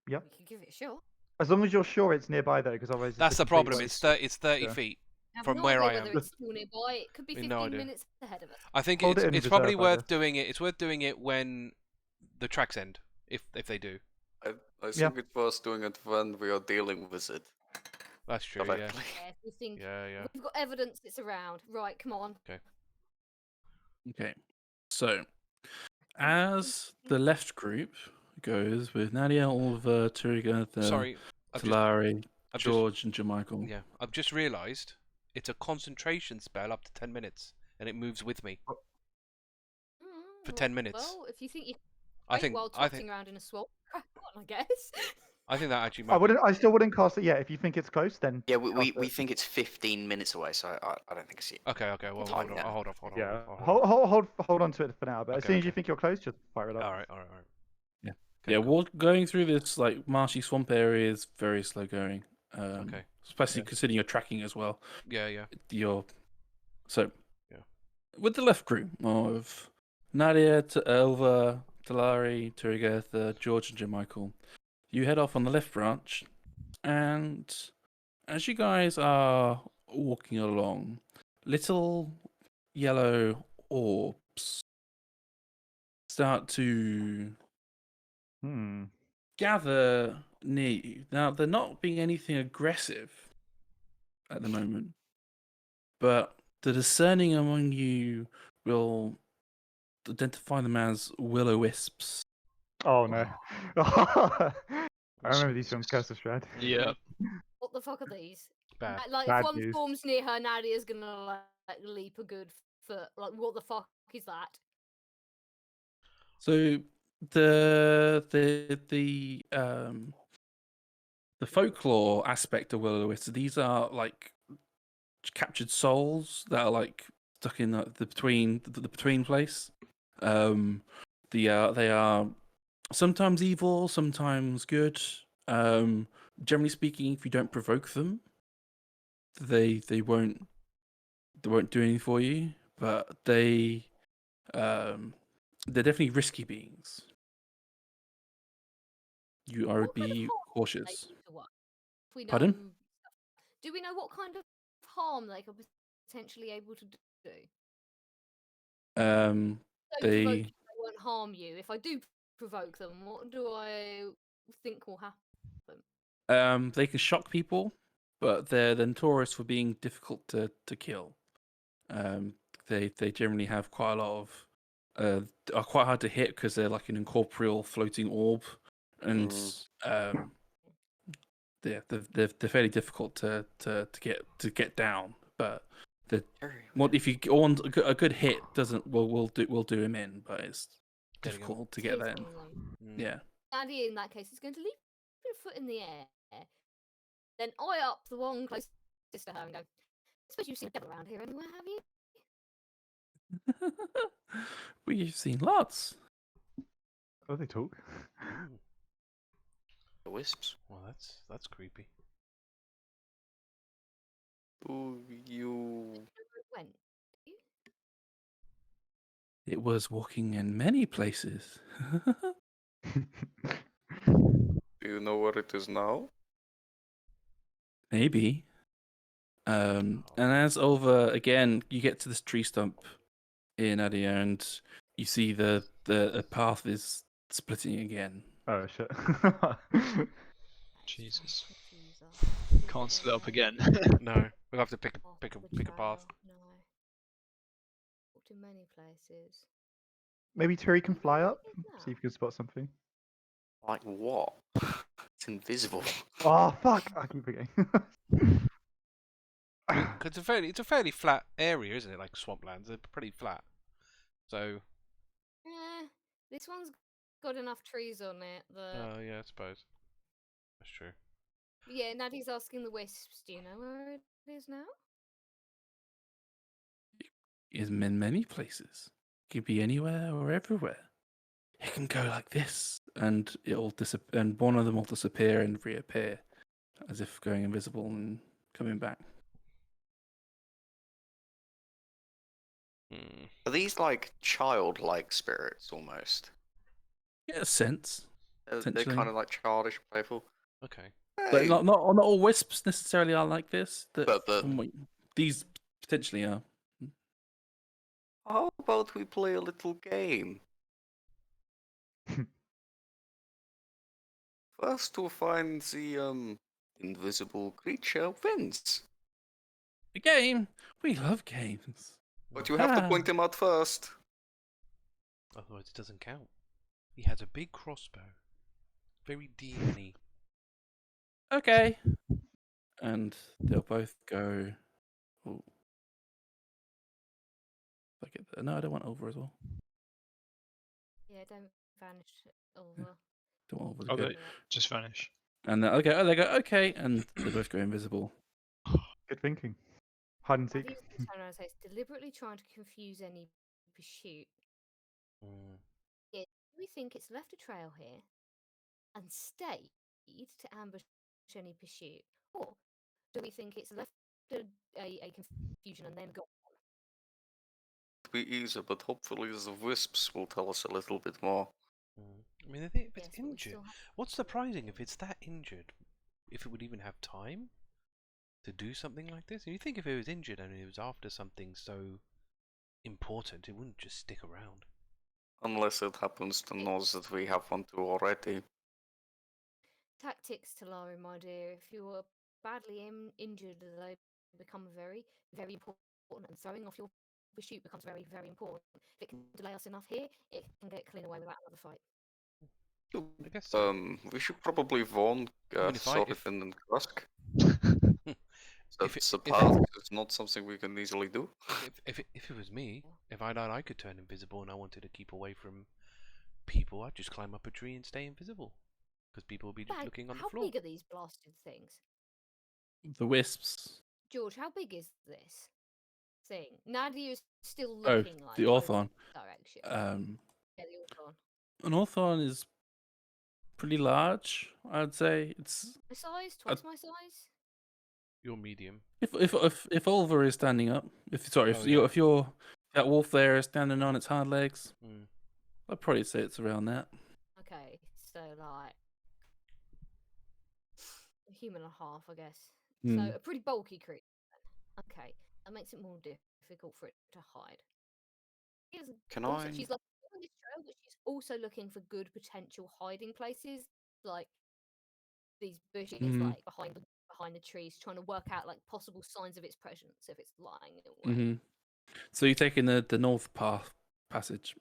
Yep. We could give it a shot. As long as you're sure it's nearby though, because otherwise. That's the problem. It's 30 Yeah. feet. I have From no where idea I am. whether it's still nearby. It could be We've 15 no idea. minutes ahead of us. I think Hold it in it's probably reserve, I worth guess. doing it. It's worth doing it when the tracks end, if they do. I Yeah. think it was doing it when we are dealing with it. That's true. Yeah. Directly. Yeah, we think Yeah. we've got evidence it's around. Right, come on. okay. So, as the left group goes with Nadia, Oliver, Turygurtha, Sorry, I've just, Talari, I've just George, and Jermichael. yeah, I've just realised it's a concentration spell up to 10 minutes, and it moves with me. For 10 minutes. Well, if you think you I wait think while I trotting think around in a swamp, crack on, I guess. I think that actually I might. Be, wouldn't. I still wouldn't cast it yet. If you think it's close, then. Yeah, we cast it. think it's 15 minutes away, so I don't think it's it. okay. Well, Time hold on. now. I'll hold off. Hold on. Yeah. I'll hold Hold on to it for now. But as Okay, soon as you okay. think you're close, just fire it up. All right. Yeah. Okay, Yeah, cool. going through this like marshy swamp area is very slow going. Okay. Especially Yeah. considering you're tracking as well. Yeah. So Yeah. with the left group of Nadia, Elva, Talari, Turygurtha, George, and Jermichael, you head off on the left branch, and as you guys are walking along, little yellow orbs start to gather near you. Now, they're not being anything aggressive at the moment, but the discerning among you will identify them as will-o-wisps. Oh no. I remember these films, Curse of Strahd. Yeah. What the fuck are these? Bad. Like, Bad if one news. forms near her, Nadia's gonna like leap a good foot. Like, what the fuck is that? So the folklore aspect of will-o-wisps, these are like captured souls that are like stuck in the between place. They are sometimes evil, sometimes good. Generally speaking, if you don't provoke them, they won't do anything for you. But they're definitely risky beings. You are What kind of be harm are they cautious. able to us? If we know, Pardon? do we know what kind of harm they could potentially able to do? Um, Don't provoke they you, they won't harm you. If I do provoke them, what do I think will happen? they can shock people, but they're notorious for being difficult to kill. They generally have quite a lot of are quite hard to hit because they're like an incorporeal floating orb, and they're fairly difficult to get down. But the what if you want a good hit doesn't will do him in, but it's Getting 'em. difficult to get Hit that in. someone. Yeah. Nadia, in that case, is going to leave her foot in the air. Then eye up the one closest to her and go, I suppose you've seen a devil around here anywhere, have you? We've seen lots. Oh, they talk. Ooh, The wisps. well, that's creepy. Ooh, you. Where it went. Do you? It was walking in many places. Do you know where it is now? Maybe. And as over again, you get to this tree stump in Nadia, and you see the path is splitting again. Oh shit. Jesus. Jesus. Can't split up again. No, we'll have to pick Off a the path. trail, No. Walked in many places. Maybe Turi can fly up. Where is it See if you can spot something. Like what? It's invisible. Oh fuck! I keep forgetting. Because it's a fairly flat area, isn't it? Like swamplands, they're pretty flat. So, Eh, this one's got enough trees on it that. yeah, I suppose that's true. Yeah, Nadia's asking the wisps, do you know where it is now? Is in many places. It could be anywhere or everywhere. It can go like this, and it'll disappear, and one of them will disappear and reappear, as if going invisible and coming back. Hmm. Are these like childlike spirits almost? Get a sense. They're Potentially. kind of like childish, playful. Okay. But Hey, not all wisps necessarily are like this. But These potentially are. how about we play a little game? First to find the invisible creature wins. A game. We love games. But you have to Ah. point him out first. Otherwise, it doesn't count. He has a big crossbow, very demony. Okay. And they'll both go. Oh. No, I don't want over as well. Yeah, don't vanish over. Don't want over to Oh, go. they just vanish. And they go, okay, and they both go invisible. Good thinking. Hide and seek. Nadia's going to turn around and say, it's deliberately trying to confuse any pursuit. Mm. Yeah, do we think it's left a trail here and stayed to ambush any pursuit? Or do we think it's left a confusion and then gone? It'll be easier, but hopefully the wisps will tell us a little bit more. Mm. I mean, I think if it's Yes, but we injured, still have what's surprising if it's that injured, if it would even have time to do something like this? You think if it was injured and it was after something so important, it wouldn't just stick around. Unless it happens to know that we have one too already. tactics, Talari, my dear. If you are badly injured, they become very, very important, and throwing off your pursuit becomes very, very important. If it can delay us enough here, it can get clean away without another fight. I guess so. We should probably warn I mean, if I- if- Thoradin and Krusk. If That's it- a if- path is not something we can easily do. If it was me, if I died, I could turn invisible, and I wanted to keep away from people, I'd just climb up a tree and stay invisible. Because people will be just Bag, looking on the how floor. big are these blasted things? The wisps. George, how big is this thing? Nadia is still Oh, looking like the over Orthon. that direction. Yeah, the Orthon. an Orthon is pretty large. I'd say it's My size? Twice my size? You're medium. if Ulva is standing up. If Oh, yeah. if you're that wolf there is standing on its hind legs, Mm. I'd probably say it's around that. Okay, so like a human and a half, I guess. Hmm. So a pretty bulky creature. Okay, that makes it more difficult for it to hide. Can Also, I? she's like on this trail, but she's also looking for good potential hiding places, like these bushes, Mhm. like behind the trees, trying to work out like possible signs of its presence if it's lying away. Hmm. So you're taking the north path passage.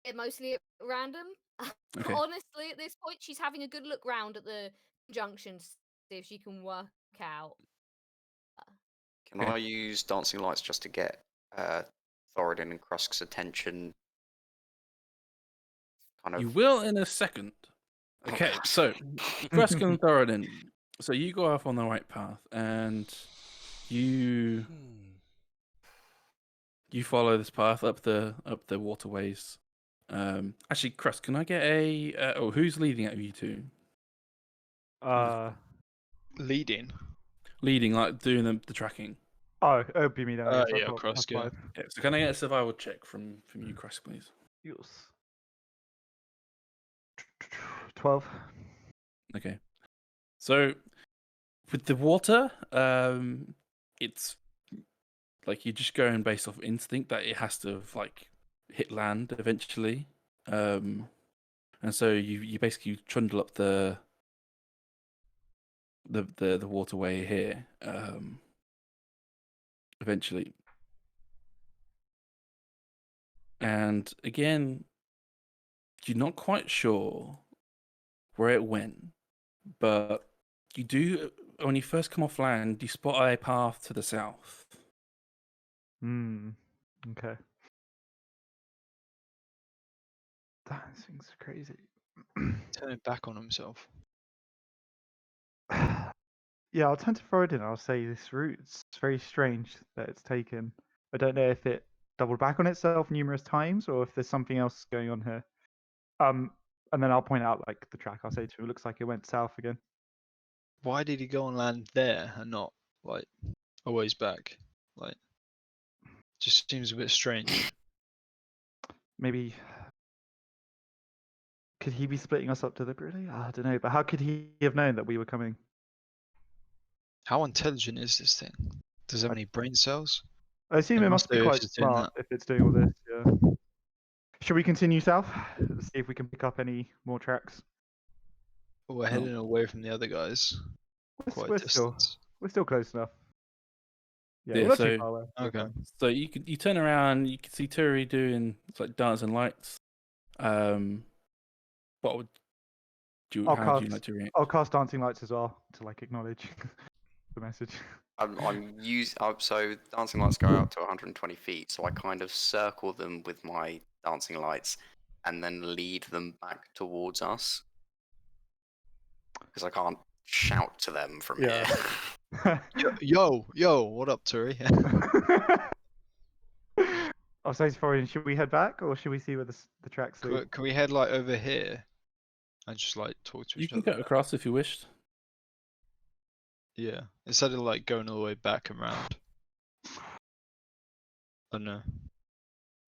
Yeah, mostly at random. Okay. Honestly, at this point, she's having a good look round at the junction to see if she can work out. Can Okay. I use dancing lights just to get Thoradin and Krusk's attention? Kind of. You will in a second. Oh, Okay, God. so Krusk and Thoradin. So you go off on the right path, and you follow this path up the waterways. Actually, Krusk, can I get a? Who's leading out of you two? Leading. Leading, like doing the tracking. Oh, it would be me then. I guess. I've Yeah, got Krusk, yeah. +5. Okay, so can I get a survival check from you, Krusk, please? Yes. 12. Okay. So with the water, it's like you're just going based off instinct that it has to like hit land eventually. And so you basically trundle up the waterway here, eventually. And again, you're not quite sure where it went, but you do, when you first come off land, you spot a path to the south. Okay. That thing's crazy. Turning back on himself. Yeah, I'll turn to Thoradin. I'll say this route's very strange that it's taken. I don't know if it doubled back on itself numerous times or if there's something else going on here. And then I'll point out like the track. I'll say to him, it looks like it went south again. Why did he go and land there and not like a ways back? Like, just seems a bit strange. Maybe could he be splitting us up deliberately? I don't know. But how could he have known that we were coming? How intelligent is this thing? Does it have any brain cells? I assume It it must must be do if quite it's doing smart if it's doing all this. Yeah. Should we continue south? See if we can pick up any more tracks. We're heading away from the other guys. Quite We're a still distance. close enough. Yeah, Yeah, we're not so- too far away. We're Okay. fine. So you turn around, you can see Turi doing like dancing lights. What would you? I'll How do you cast- like to react? I'll cast dancing lights as well to like acknowledge the message. So dancing lights go out to 120 feet, so I kind of circle them with my dancing lights, and then lead them back towards us because I can't shout to them from Yeah. here. Yo, what up, Turi? I'll say to Florian, should we head back or should we see where the tracks lead? Can we head like over here and just like talk to You each can other? cut across if you wished. Yeah, instead of like going all the way back and round. I don't know.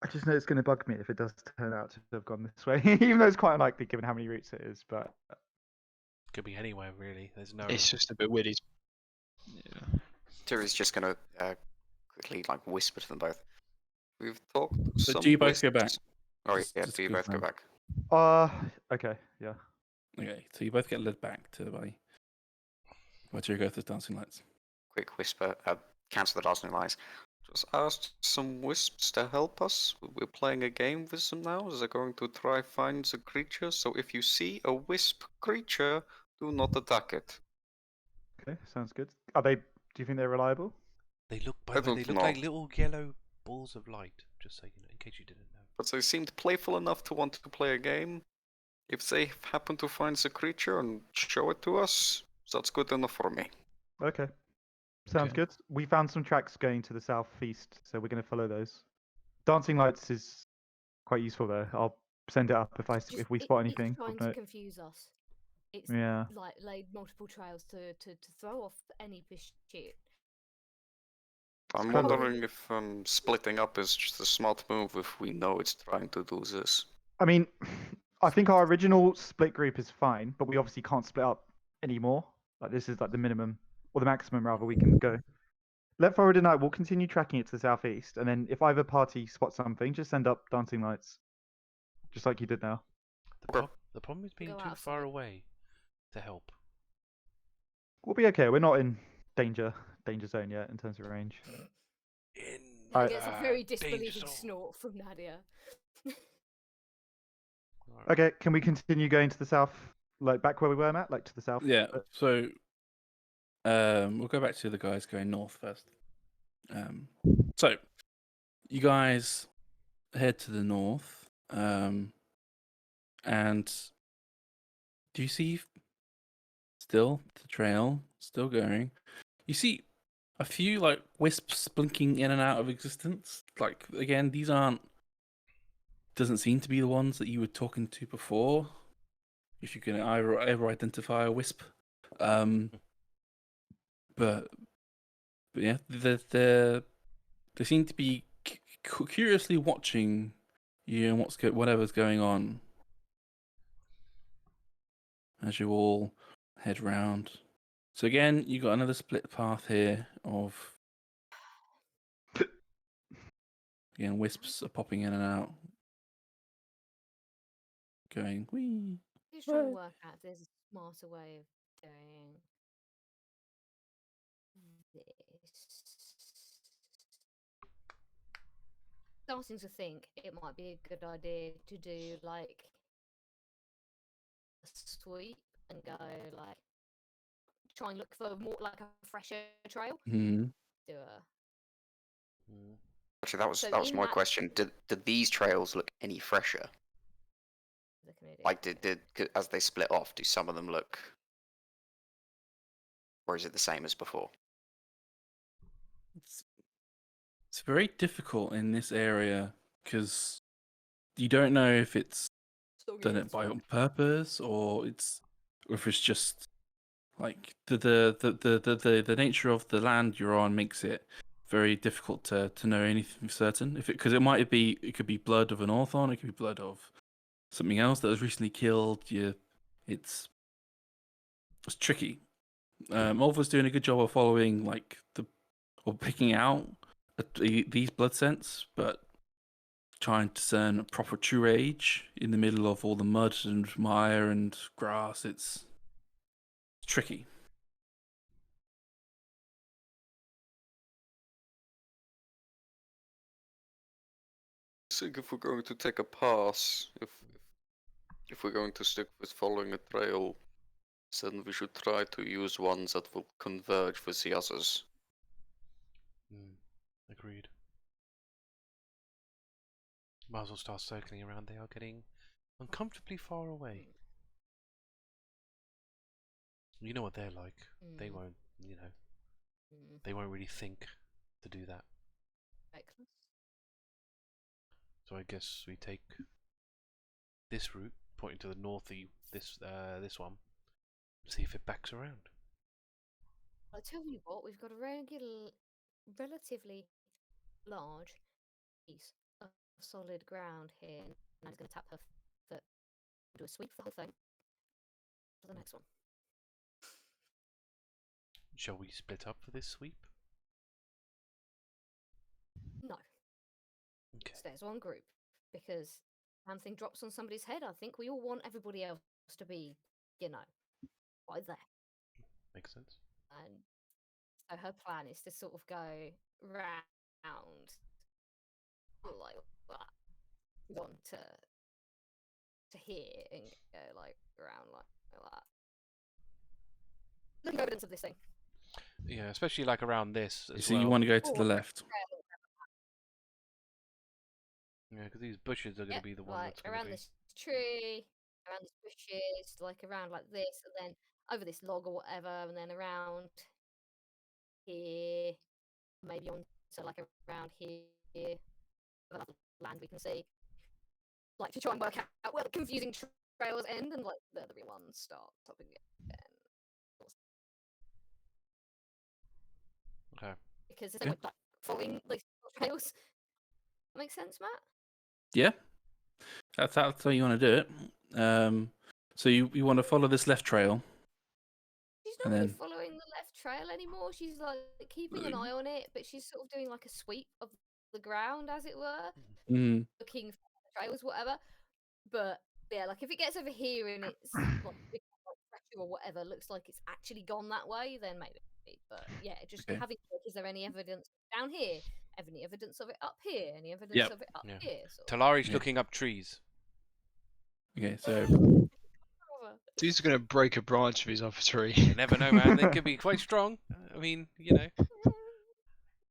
I just know it's going to bug me if it does turn out to have gone this way, even though it's quite unlikely given how many routes it is. But Could be anywhere really. There's no. It's just a bit weird. Yeah. Tiri's just gonna quickly like whisper to them both. We've talked. So some do you both go back? wisps." Oh Just- yeah, just do you to both go confirm. back? okay, yeah. Okay, so you both get led back to where Turygurtha's dancing lights. Quick whisper. Cancel the dancing lights. Just asked some wisps to help us. We're playing a game with them now. They're going to try find the creature. So if you see a wisp creature, do not attack it. Okay, sounds good. Are they? Do you think they're reliable? They look. I By the way, don't they look know. like little yellow balls of light. Just so you know, in case you didn't know. But they seemed playful enough to want to play a game. If they happen to find the creature and show it to us, that's good enough for me. Okay. Sounds Okay. good. We found some tracks going to the southeast, so we're going to follow those. Dancing lights is quite useful though. I'll send it up if we spot anything. It's trying of to note. confuse us. It's Yeah. like laid multiple trails to throw off any pursuit. I'm kind of- wondering if splitting up is just a smart move if we know it's trying to do this. I mean, I think our original split group is fine, but we obviously can't split up anymore. Like this is like the minimum or the maximum rather we can go. Let forward tonight. We'll continue tracking it to the southeast, and then if either party spots something, just send up dancing lights, just like you did now. The problem is being Go too far outside. away to help. We'll be okay. We're not in danger zone yet in terms of range. In Alright. Gets a danger very disbelieving zone. snort from Nadia. Alright. Okay, can we continue going to the south, like back where we were, Matt, like to the south? Yeah. So we'll go back to the guys going north first. So you guys head to the north, and do you see still the trail still going? You see a few like wisps blinking in and out of existence. Like again, these doesn't seem to be the ones that you were talking to before. If you can ever identify a wisp, but yeah, they seem to be curiously watching you and whatever's going on as you all head round. So again, you got another split path here of again wisps are popping in and out, going wee. Just trying to work out if there's a smarter way of doing this. Starting to think it might be a good idea to do like a sweep and go like try and look for more like a fresher trail. Hmm. Do a Mm. Actually, So that was in my that- question. Did these trails look any fresher? looking at it. Like, as they split off, do some of them look, or is it the same as before? It's very difficult in this area because you don't know if it's done it by on purpose or if it's just like the nature of the land you're on makes it very difficult to know anything certain. Because it could be blood of an Orthon, it could be blood of something else that was recently killed. It's tricky. Olva's doing a good job of following or picking out these blood scents, but trying to discern a proper true age in the middle of all the mud and mire and grass, it's tricky. I think if we're going to take a pass, if we're going to stick with following a trail, then we should try to use ones that will converge with the others. Agreed. Might as well start circling around. They are getting uncomfortably far away. You know what they're like. They won't, they won't really think to do that. Reckless. So I guess we take this route, pointing to the northy, this one, see if it backs around. I tell you what, we've got a relatively large piece of solid ground here. And I'm going to tap her foot, do a sweep for the whole thing. To the next one. Shall we split up for this sweep? No, Okay. stay as one group because something drops on somebody's head. I think we all want everybody else to be, right there. Makes sense. And so her plan is to sort of go round like that, on to here and go like around like that. Looking evidence of this thing. Yeah, especially like around this as So well. you want to go to the Or- left. Yeah, because these bushes are going to Yep, be the one like that's going to around be. this tree, around these bushes, like around like this, and then over this log or whatever, and then around here, maybe on to like around here, another land we can see. Like to try and work out where the confusing trails end and like the real ones start topping again. Okay. Because there's Okay. no like following like trails. That makes sense, Matt? Yeah, that's how you want to do it. So you want to follow this left trail, She's and not really then following the left trail anymore. She's like keeping an eye on it, but she's sort of doing like a sweep of the ground, as it were, looking for trails, whatever. But yeah, like if it gets over here and it's like pressure or whatever, looks like it's actually gone that way, then maybe. But yeah, just Okay. having a look, is there any evidence down here? Any evidence of it up here? Any evidence Yep. of it up Yeah. here? Sort Talari's Yeah. looking up trees. Okay, so of. He's gonna break a branch of his other tree. You never know, man. They could be quite strong. I mean, you know.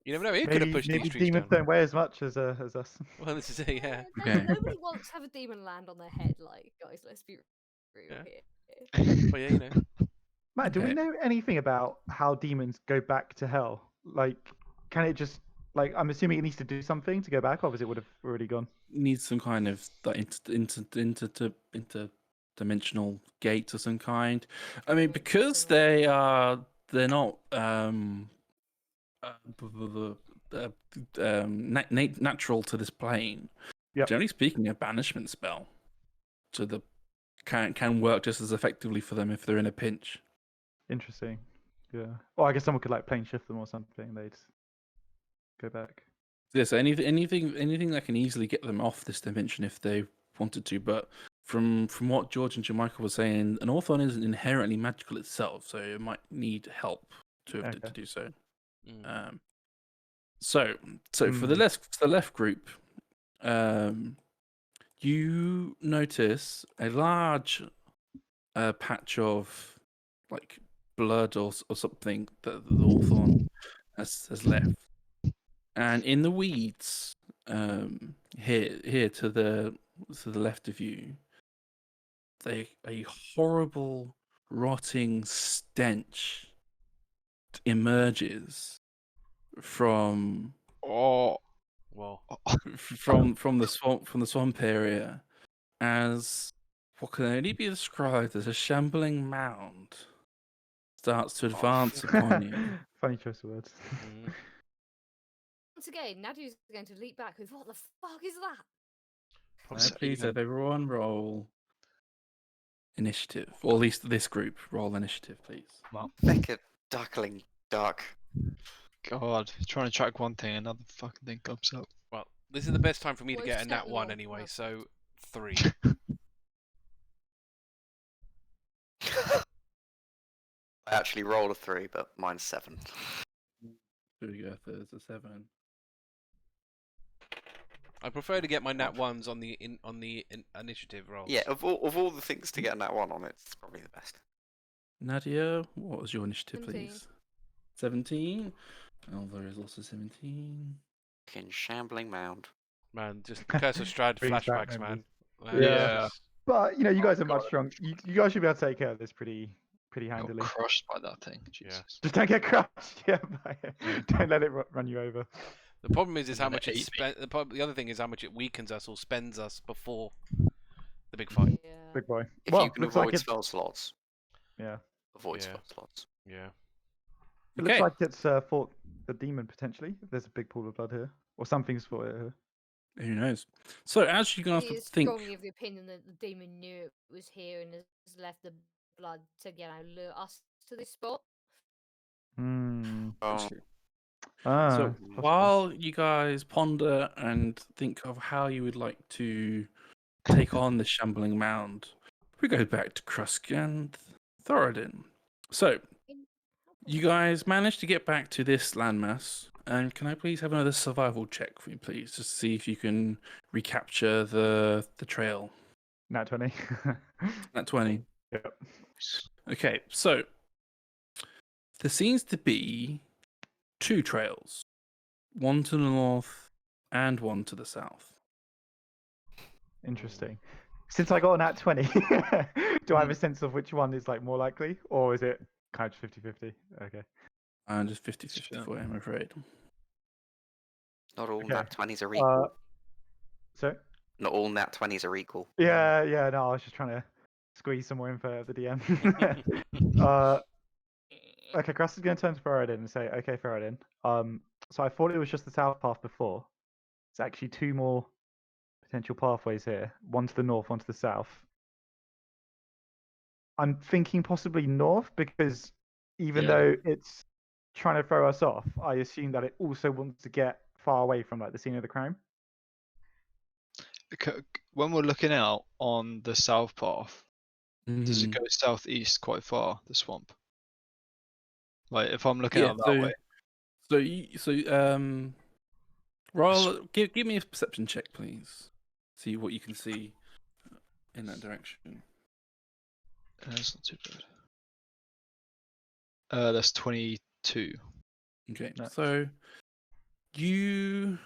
You never know. It could have pushed Maybe these trees demons down. don't weigh as much as us. Well, this is it, yeah. Okay. Nobody wants to have a demon land on their head, like guys. Let's be real Yeah. here. But yeah, you know. Matt, do we Okay. know anything about how demons go back to hell? Like, can it just like I'm assuming it needs to do something to go back, or it would have already gone? needs some kind of like interdimensional gate of some kind. I mean, because they're not natural to this plane. Yep. Generally speaking, a banishment spell to the can work just as effectively for them if they're in a pinch. Interesting. Yeah. Or I guess someone could like plane shift them or something. They'd go back. Yeah, so anything that can easily get them off this dimension if they wanted to. But from what George and Jamaica were saying, an Orthon isn't inherently magical itself, so it might need help to Okay. do so. Mm. So for the left group, you notice a large patch of like blood or something that the Orthon has left. And in the weeds, here to the left of you, a horrible, rotting stench emerges from Oh, Well, from the swamp area, as what can only be described as a shambling mound starts to advance upon you. Funny choice of words. mm, Once again, Nadia's going to leap back with, "What the fuck is that?" probably Please even- have everyone roll initiative, or at least this group roll initiative, please. Becca duckling duck. God, trying to track one thing, another fucking thing comes up. well, this is the best time for me to Well, get a it's nat certainly 1 on anyway, purpose. so 3. I actually rolled a 3, but mine's 7. Turygurtha is a 7. I prefer to get my nat 1s on the initiative rolls. Yeah, of all the things to get that one on, it's probably the best. Nadia, what was your initiative, 17. please? 17. Elva is also 17. Fucking shambling mound. Man, just Curse of Strahd Brings back flashbacks, man. memories. Yeah. just- But you know, you guys are God. much strong. You guys should be able to take care of this pretty Got handily. crushed by that thing. Jesus. Just don't get crushed. Yeah, by it. Don't let it run you over. The problem is how And then much it it ate me. spent. The other thing is how much it weakens us or spends us before the big fight. Yeah. Big boy. If Well, you can looks avoid like it's spell slots, yeah. avoid Yeah. spell slots. Yeah. It looks Okay. like it's fought the demon potentially. If there's a big pool of blood here, or something's fought it here. Who knows? So as you guys He is think, strongly of the opinion that the demon knew it was here and has left the blood to lure us to this spot. Hmm. Oh, Ah. so possible. while you guys ponder and think of how you would like to take on the shambling mound, we go back to Krusk and Thoradin. So you guys managed to get back to this landmass, and can I please have another survival check for you, please, just to see if you can recapture the trail? Nat 20. At 20. Yep. Okay, so there seems to be 2 trails, one to the north and one to the south. Interesting. Since I got an at 20, do I have Hmm. a sense of which one is like more likely, or is it kind of 50-50? Okay. And just 50-50 Sure. for you, I'm afraid. Not all Okay. nat 20s are equal. So Not all nat 20s are equal. yeah, no, I was just trying to squeeze some more info at the DM. Okay, Krusk is going to turn to Thoradin and say, "Okay, Thoradin. So I thought it was just the south path before. It's actually two more potential pathways here. One to the north, one to the south. I'm thinking possibly north because even Yeah. though it's trying to throw us off, I assume that it also wants to get far away from like the scene of the crime. When we're looking out on the south path, does it Mhm. go southeast quite far? The swamp. Like if I'm looking Yeah. out that way. Roll. Give me a perception check, please. See what you can see in that direction. That's not too bad. That's 22. Okay. Nice. So you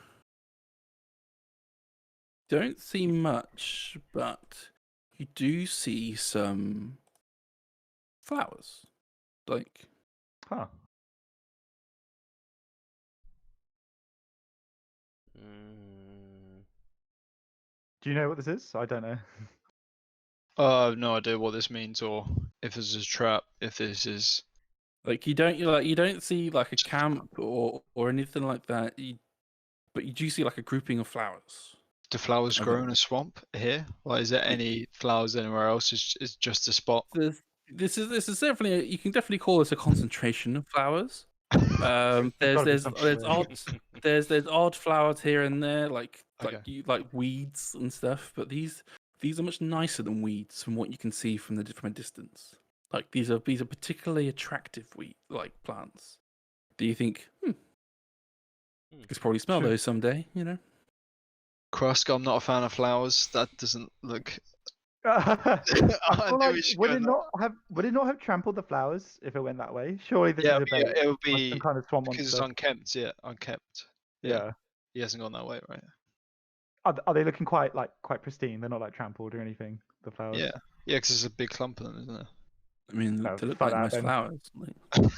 don't see much, but you do see some flowers. Like, Huh. Mm. Do you know what this is? I don't know. I have no idea what this means or if this is a trap. If this is you don't see like a camp or anything like that. But you do see like a grouping of flowers. do flowers Okay. grow in a swamp here? Like is there any flowers anywhere else? Is just a spot? This is definitely you can definitely call this a concentration of flowers. There's gotta be There's something there's there. odd there's odd flowers here and there, like Okay. weeds and stuff. But these are much nicer than weeds from what you can see from a distance. Like these are particularly attractive plants. Do you think you could probably smell Sure. those someday? You know. Krusk, I'm not a fan of flowers. That doesn't look. I I feel think we like should would go it not have trampled the flowers if it went that way? Surely this Yeah, is a bait. it would Like be some kind of swamp because it's monster. unkept. Yeah, unkept. Yeah. He hasn't gone that way, right? Are they looking quite pristine? They're not like trampled or anything. The flowers. Yeah, because there's a big clump of them, isn't there? I mean, No, they look fuck like that nice then. flowers.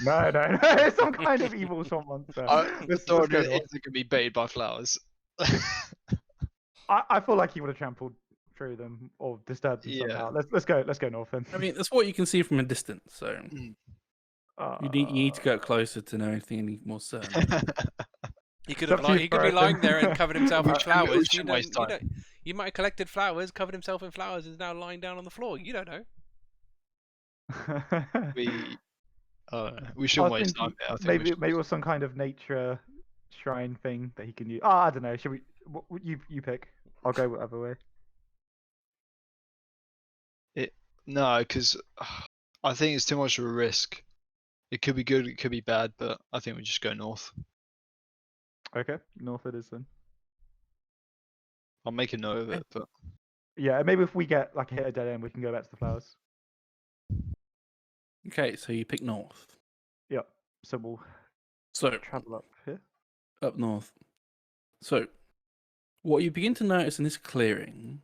No, it's some kind of evil swamp monster. Let's go Thoradin north. isn't gonna be baited by flowers. I feel like he would have trampled through them or disturbed them Yeah. somehow. Let's go north then. I mean, that's what you can see from a distance. So Mm. you need to go closer to know anything any more certain. He could It's have up to you, he could be Thoradin. lying there and covered himself in We flowers. shouldn't waste time. You might have collected flowers, covered himself in flowers, and is now lying down on the floor. You don't know. We I shouldn't was waste time. thinking I think maybe it was some kind of nature shrine thing that he can use. I don't know. Should we? You pick. I'll go whatever way. No, because I think it's too much of a risk. It could be good, it could be bad, but I think we just go north. Okay, north it is then. I'll make a note of it, but Yeah, maybe if we get like hit a dead end, we can go back to the flowers. Okay, so you pick north. Yep. So we'll So travel up here. up north. So what you begin to notice in this clearing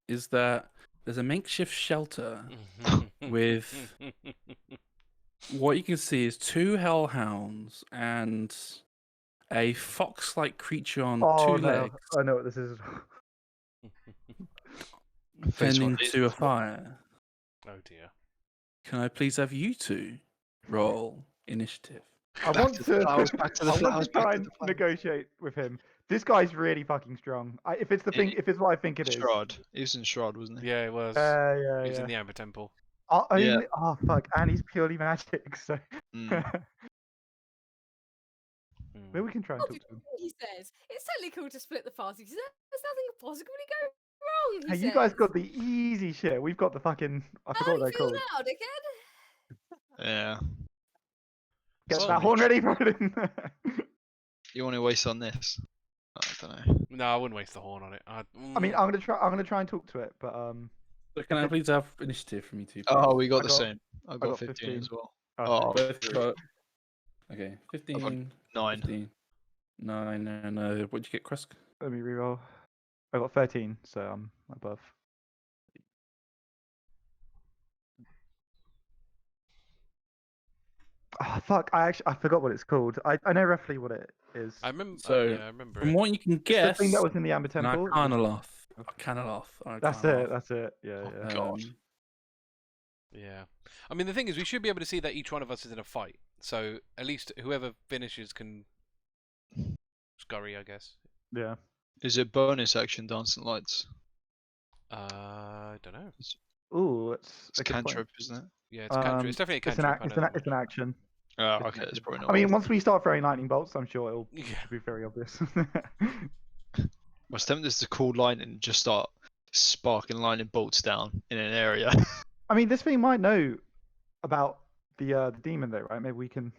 is that there's a makeshift shelter with what you can see is 2 hellhounds and a fox-like creature on Oh 2 no, legs I know what this is. Face one tending of these to a before. fire. Oh dear. Can I please have you two roll initiative? I Back want to the to. flowers, back to the I want flowers, to back try to and the flowers. negotiate with him. This guy's really fucking strong. If it's the thing, if it's what I think it is. Strahd. He was in Strahd, wasn't he? Yeah, it was. Yeah. He was in the Amber Temple. Only. Oh fuck! And he's purely magic, so. Mm. Maybe we can try and I'll talk do to him. what he says. It's totally cool to split the party. There's nothing possibly go wrong. Hey, He you guys says. got the easy shit. We've got the fucking. I How forgot do what you they're feel called. now, dickhead? Yeah. Get Well- that horn ready, Rodin. You want to waste on this? I don't know. No, I wouldn't waste the horn on it. I mean, I'm gonna try and talk to it, but So can I please have initiative from you two? Oh, please? we got I the got- same. I got 15 as well. Oh, Oh, Both got. Okay, 15. 9. 15. 9. No. What'd you get, Krusk? let me reroll. I got 13, so I'm above. Oh, fuck! I forgot what it's called. I know roughly what it is. I remember. So, Yeah, I remember From it. what you can It's the guess, thing that was in the Amber an Temple. Arcanoloth. Arcanoloth. That's it. That's it. Yeah, Oh, yeah. God. Yeah. I mean, the thing is, we should be able to see that each one of us is in a fight. So at least whoever finishes can scurry, I guess. Yeah. Is it bonus action dancing lights? I don't know. Ooh, it's It's a good point. cantrip, isn't it? Yeah, it's a cantrip. It's definitely a cantrip. I know that It's an much. action. Oh, It's okay, an that's action. probably not. I mean, worth once we start throwing lightning bolts, I'm sure it'll Yeah. be very obvious. it. My tempted is to call lightning and just start sparking lightning bolts down in an area. I mean, this thing might know about the demon, though, right? Maybe we can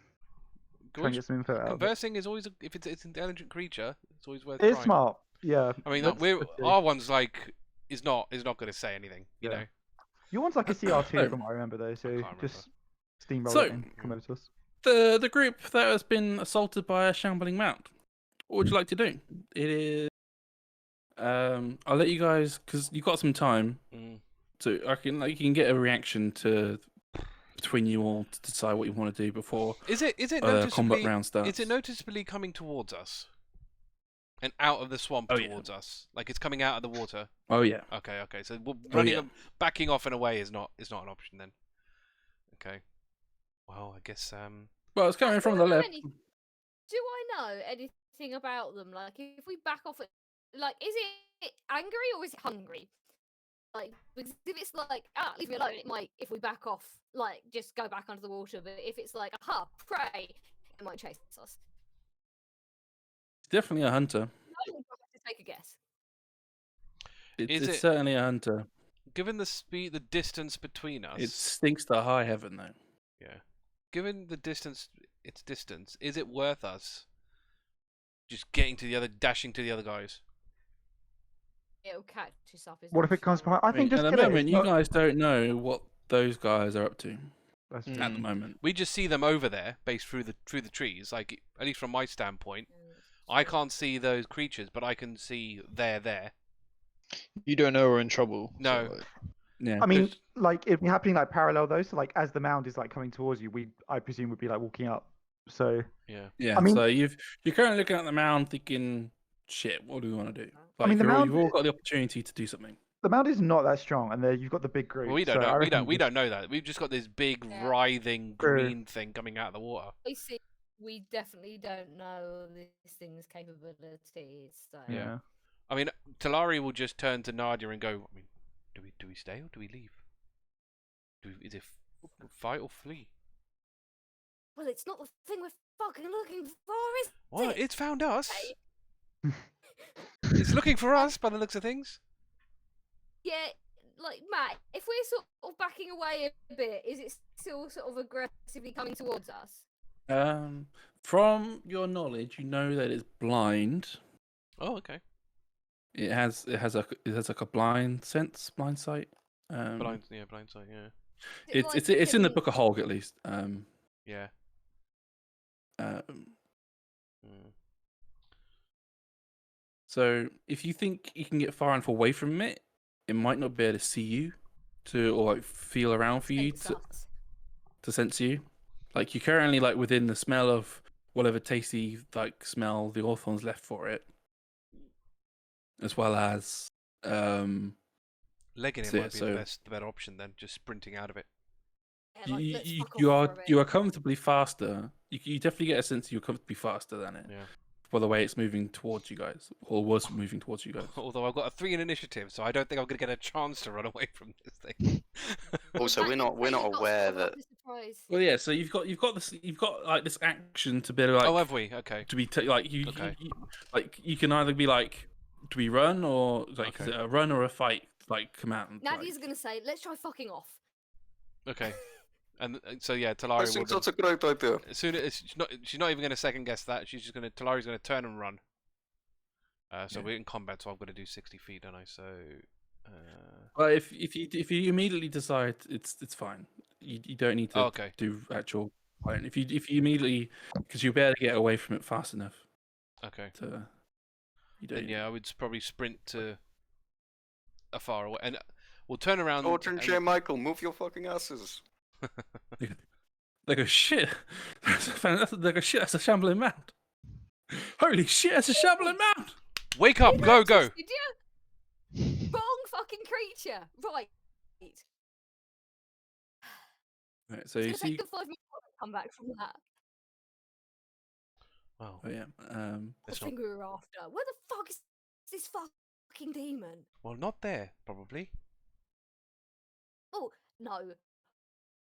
try and get some info out of it. Conversing is always, if it's an intelligent creature, it's always worth It's trying. smart. Yeah. I mean, let's see. our one's like is not going to say anything. You Yeah. know. Your one's like a CR2 No. from what I remember, though. So can't just steamroll So- it and come over to us. The group that has been assaulted by a shambling mount. What would you like to do? It is. I'll let you guys, because you've got some time. Mm. So you can get a reaction to between you all to decide what you want to do before Is it combat noticeably? round starts. Is it noticeably coming towards us? And out of the swamp Oh, yeah. towards us, like it's coming out of the water. Oh yeah. Okay. So Oh, running, yeah. backing off and away is not an option then. Okay. Well, I guess Well, it's coming from Do the I know left. Do I know anything about them? Like, if we back off, like, is it angry or is it hungry? Like, because if it's like, leave me alone, it might, if we back off, like, just go back under the water. But if it's like, prey, it might chase us. It's definitely a hunter. I would have to take a guess. Is It's it- certainly a hunter. given the distance between us, It stinks to high heaven though. yeah. Given the distance, is it worth us just dashing to the other guys? It'll catch us up. What if it comes behind? I think at just the kill it. moment, It's you not- guys don't know what those guys are up to That's Mm. at the moment. We just see them over there, based through the trees. Like, at least from my standpoint, I can't see those creatures, but I can see they're there. You don't know we're in trouble. so, No. like, Yeah. I mean, Because- like it'd be happening like parallel though. So like as the mound is like coming towards you, I presume would be like walking up. So Yeah. Yeah. I mean- so you're currently looking at the mound, thinking, "Shit, what do we want to do?" Like, mean, the you've mound- all got the opportunity to do something. the mound is not that strong, and there you've got the big group. Well, we don't so I know. reckon We just- don't know that. We've just got this big Yeah. writhing True. green thing coming out of the water. I see. We definitely don't know this thing's capabilities. So. Yeah. I mean, Talari will just turn to Nadia and go, I mean, do we stay or do we leave? Is it fight or flee? Well, it's not the thing we're fucking looking for, is Well, it? it's found us. Hey. It's looking for us by the looks of things. Yeah, like Matt, if we're sort of backing away a bit, is it still sort of aggressively coming towards us? From your knowledge, you know that it's blind. Oh, okay. It has like a blind sense, blind sight. Blind sight, yeah. Is it It's like it's in the can- Book of Hulk at least. Yeah. Um, Mm. So if you think you can get far enough away from it, it might not be able to see you, or like feel around for you sense us? to sense you. Like you're currently like within the smell of whatever tasty like smell the Orthon's left for it, as well as Legging it So, might be so- the better option then, just sprinting out of it. Yeah, like, let's you, fuck you off are for a you are bit. comfortably faster. You definitely get a sense you're comfortably faster than it. Yeah. By the way it's moving towards you guys, or was moving towards you guys. Although I've got a 3 in initiative, so I don't think I'm going to get a chance to run away from this thing. Also, Matt, we're not you've got aware sort of that a surprise. Well, yeah. So you've got like this action to be like Oh, have we? Okay. to be like you, Okay. like you can either be like, do we run or like is Okay. it a run or a fight like command? Nadia's like, gonna say, "Let's try fucking off." Okay. And so yeah, I Talari think will. that's a great idea. As soon as she's not even going to second guess that. She's just going to. Talari's going to turn and run. So Yeah. we're in combat, so I've got to do 60 feet, don't I? So. But if you immediately decide it's fine. You don't need to Oh, okay. do actual fighting. If you immediately, because you'll be able to get away from it fast enough Okay. to. You Then don't. yeah, I would probably sprint to a far away, and we'll turn around. Orton and- J. Michael, move your fucking asses. They go, shit. They go, shit, that's a shambling mound. Holy shit, that's a shambling mound. Wake up! You Go, go! noticed, did you? Wrong fucking creature. Right. Right, so It's you gonna see. take them 5 minutes to come back from that. Oh, Oh, yeah. I let's not. think we were after. Where the fuck is this fucking demon? Well, not there, probably. Oh, no.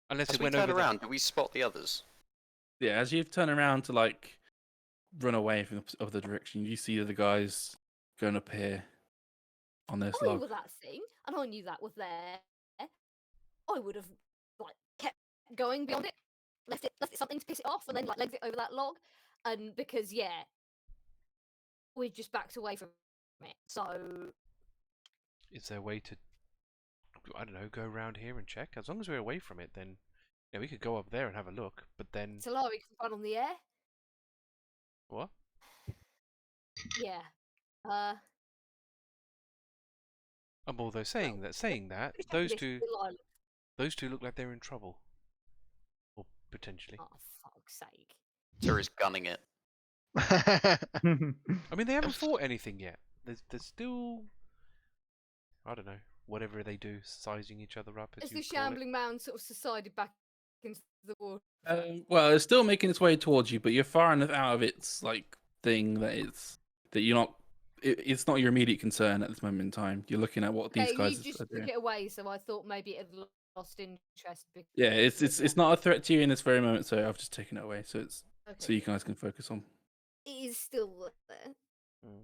Unless As it we went turn over around, do we spot the others? Yeah, as you turn around to like run away from the other direction, you see the guys going up here on this I log. were that thing, and I knew that was there. I would have like kept going beyond it, left it something to piss it off, and then like legged it over that log. And because we just backed away from it. So Is there a way to, I don't know, go around here and check? As long as we're away from it, then yeah, we could go up there and have a look. But then Talari can run on the air. what? Yeah. Although saying that, Who's those taking two, this little island? those two look like they're in trouble, or potentially. Oh fuck's sake! Turi's gunning it. I mean, they haven't fought anything yet. There's still, I don't know, whatever they do, sizing each other up as As you the call it. shambling mound sort of subsided back into the water. Well, it's still making its way towards you, but you're far enough out of its like thing that you're not. It's not your immediate concern at this moment in time. You're looking at what these Okay, guys you just are took doing. it away, so I thought maybe it had lost interest. Yeah, because it's not a threat to you in this very moment, so I've just taken it away, so it's Okay, so you guys can focus on. it is still there. Mm.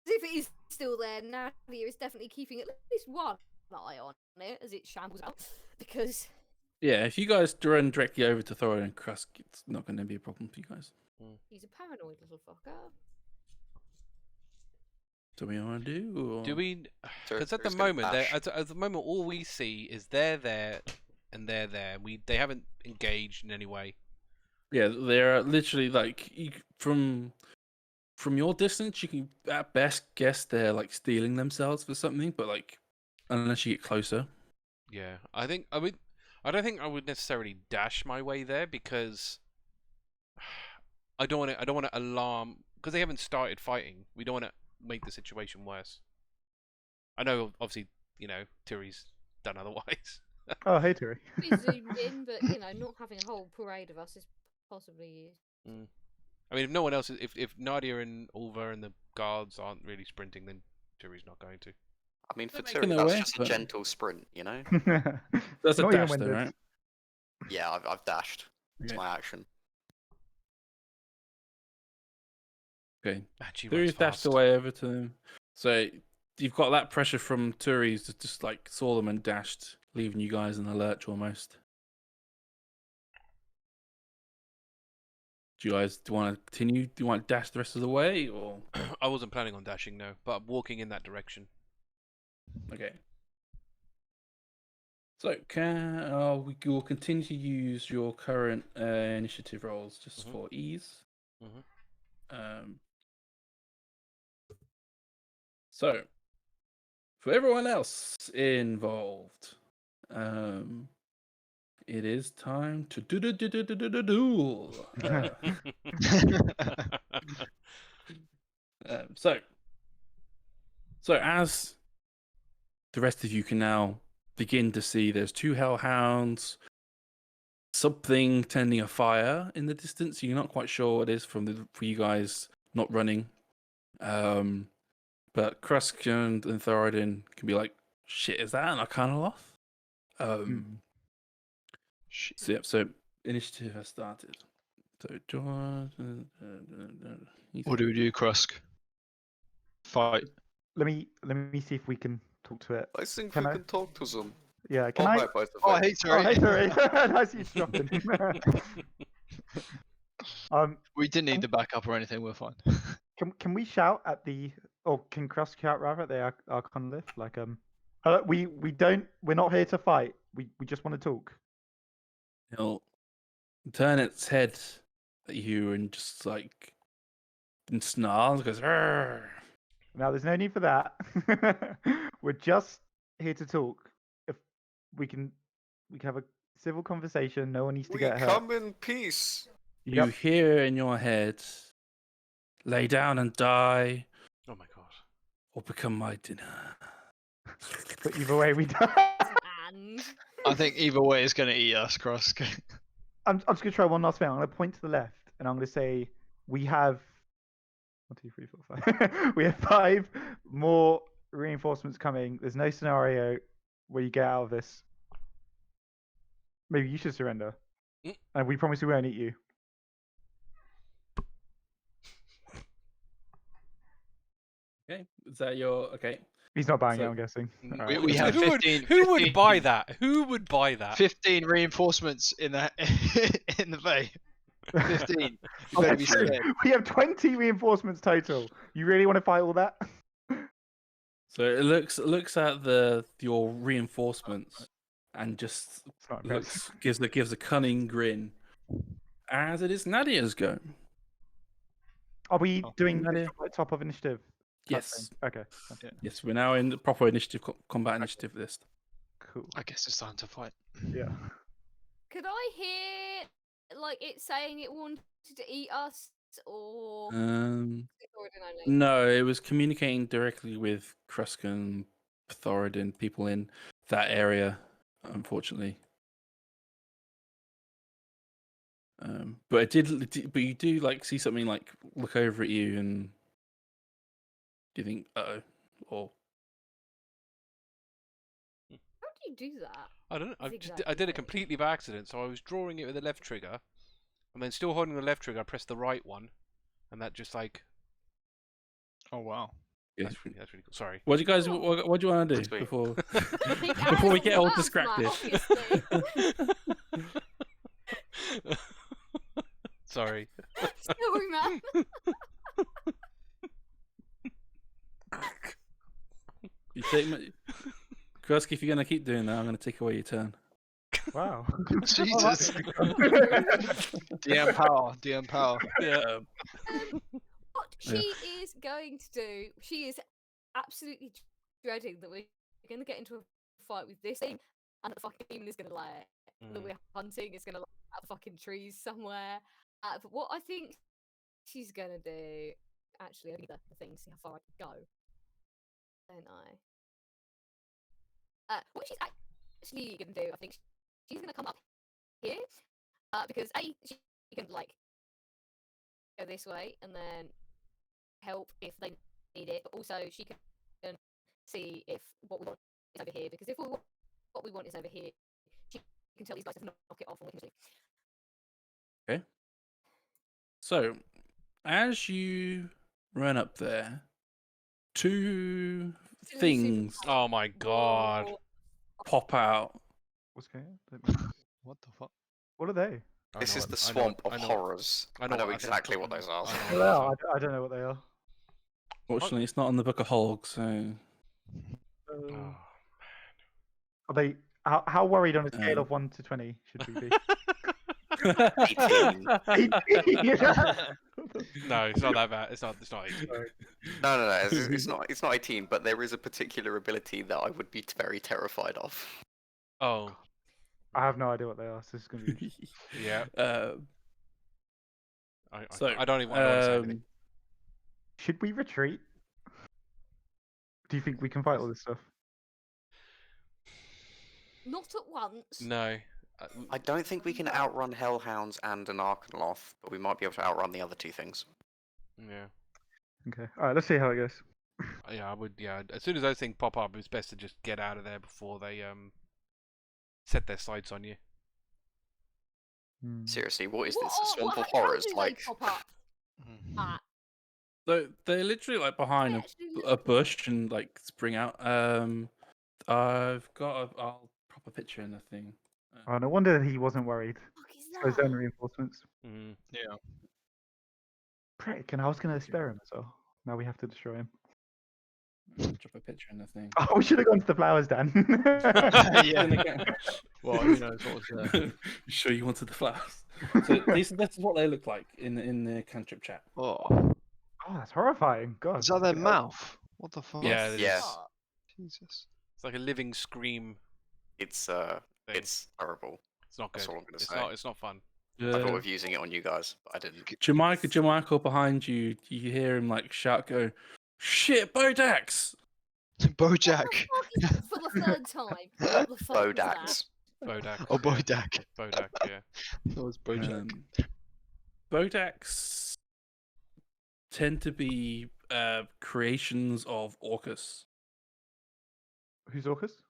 If it is still there, Nadia is definitely keeping at least one eye on it as it shambles out. Because Yeah, if you guys run directly over to Thoradin and Krusk, it's not going to be a problem for you guys. he's a paranoid little fucker. So we want to do? Or... Do we? Tur- Because at the Turi's gonna moment, bash. at the moment, all we see is they're there and they're there. They haven't engaged in any way. Yeah, they're literally like from your distance, you can at best guess they're like stealing themselves for something, but like unless you get closer. Yeah, I think I would. I don't think I would necessarily dash my way there because I don't want to. I don't want to alarm because they haven't started fighting. We don't want to make the situation worse. I know, obviously, Turi's done otherwise. Oh, hey, Turi. We zoomed in, but not having a whole parade of us is possibly. I mean, if no one else, if Nadia and Ulva and the guards aren't really sprinting, then Turi's not going to. I mean, for They're Turi, making that's their way, just a but- gentle sprint, you know? That's a Not even dash, when though, there's- right? Yeah, I've dashed. It's Okay. my action. Okay. And she Turi's runs dashed fast. away over to them. So you've got that pressure from Turi's that just like saw them and dashed, leaving you guys in the lurch almost. Do you guys want to continue? Do you want to dash the rest of the way, or I wasn't planning on dashing, no, but I'm walking in that direction. okay? So we will continue to use your current initiative rolls just Mhm. for ease. Mhm. So for everyone else involved, it is time to duel. So as the rest of you can now begin to see, there's two hellhounds, something tending a fire in the distance. You're not quite sure what it is for you guys not running. But Krusk and Thoradin can be like, shit, is that an Arcana Loth? So initiative has started. So What do we do, Krusk? Fight. Let me see if we can talk to it. I think Can we I- can talk to them. Yeah, can Oh, I? hi, by the Oh, way. hey, Oh, sorry. hey, Turi. Nice you dropping. We didn't need the backup or anything. We're fine. Can we shout at the, or can Krusk shout rather at the Archon lift? Like we're not here to fight. We just want to talk. It'll turn its head at you and just like and snarls, goes, "Arr." Now, there's no need for that. We're just here to talk. If we can have a civil conversation. No one needs to We get hurt. come in peace. You Yep. hear in your head, lay down and die, Oh my god. or become my dinner. But either way, we die. And I think either way it's going to eat us, Krusk. I'm just gonna try one last thing. I'm gonna point to the left, and I'm gonna say we have 1, 2, 3, 4, 5. We have 5 more reinforcements coming. There's no scenario where you get out of this. Maybe you should surrender, Mm. and we promise we won't eat you. Okay, is that your okay? He's not buying it, So- I'm guessing. Mm, Alright. We have who would, 15 who would 15 buy that? Who would buy that? 15 reinforcements in the in the bay. 15. You Oh, better be that's true. scared. We have 20 reinforcements total. You really want to fight all that? So it looks at your reinforcements and just It's not impressive. gives a cunning grin. As it is Nadia's go. Are we doing Nadia? this at top of initiative? type Yes, thing? Okay. yes, we're now in the proper initiative combat initiative list. Cool. I guess it's time to fight. Yeah. could I hear like it saying it wanted to eat us, or Um, Thoradin only? no, it was communicating directly with Krusk and Thoradin, people in that area, unfortunately. But but you do like see something like look over at you, and do you think, uh-oh, or How do you do that? I don't know. That's I exactly did it right. completely by accident. So I was drawing it with the left trigger, and then still holding the left trigger, I pressed the right one, and that just like Oh wow. yes. that's really cool. Sorry. What do you guys? Oh. What do you want to do Sweet. before I think before we ours get all works now, distracted? obviously. Sorry. Sorry, man. You take my... Krusk, if you're gonna keep doing that, I'm gonna take away your turn. Wow. Jesus. DM power. DM power. Yeah. What Yeah. she is going to do, she is absolutely dreading that we're going to get into a fight with this thing, and the fucking demon is going to lie that we're hunting is going to lie out the fucking trees somewhere. But what I think she's going to do, actually, I need the thing, see how far I can go. Don't I? What she's actually going to do, I think she's going to come up here, because A, she can like go this way and then help if they need it, but also she can see if what we want is over here, because if what we want is over here, she can tell these guys to knock it off and we can see. Okay. So, as you run up there, 2 Super things power. Oh my god. Whoa. pop out. What's going on? What the fuck? What are they? I This know is what- the I know swamp what- of I know- horrors. I I know know what- exactly what those are. I know What they are? I don't know what they are. Fortunately, it's not on the Book of Holg, so Oh. Are they? How worried on a scale Um, of 1 to 20 should we be? 18. 18. No, it's not that bad. It's not 18. No. It's not 18, but there is a particular ability that I would be very terrified of. Oh, I have no idea what they are, so this is going to be. yeah. I so I don't even want to say anything. Should we retreat? Do you think we can fight all this stuff? Not at once. No. I don't think we can outrun Hellhounds and an Arcanloth, but we might be able to outrun the other 2 things. Yeah. Okay. All right. Let's see how it goes. Yeah, I would. Yeah, as soon as those things pop up, it's best to just get out of there before they set their sights on you. Seriously, what is What this? A are- swamp of how horrors? do they Like, pop up at? So they're literally like behind They actually a bush and like spring out. I've got I'll prop a picture in the thing. Oh, no wonder he wasn't worried. Fuck is For his own that? reinforcements. Mm. Yeah. Prick, and I was going to spare him as well. Now we have to destroy him. Drop a picture in the thing. Oh, we should have gone to the flowers, Dan. Yeah. Well, who knows what was there? You sure you wanted the flowers? So this is what they look like in the cantrip chat. Oh. Oh, that's horrifying. God. Is that their fucking hell. mouth? What the fuck? Yeah, it Yeah. is. Jesus. It's like a living scream It's thing. it's horrible. It's not good. That's all I'm gonna It's say. not. It's not fun. I thought Yeah. of using it on you guys, but I didn't. Jermichael behind you, you hear him like shout, go, "Shit, Bodax!" Bojack. What the fuck is that for the third time? What the fuck was that? Bodax. Bodak. Oh, yeah. Bodak. Bodak. Yeah. That was Bojack. Bodax tend to be creations of Orcus. Who's Orcus?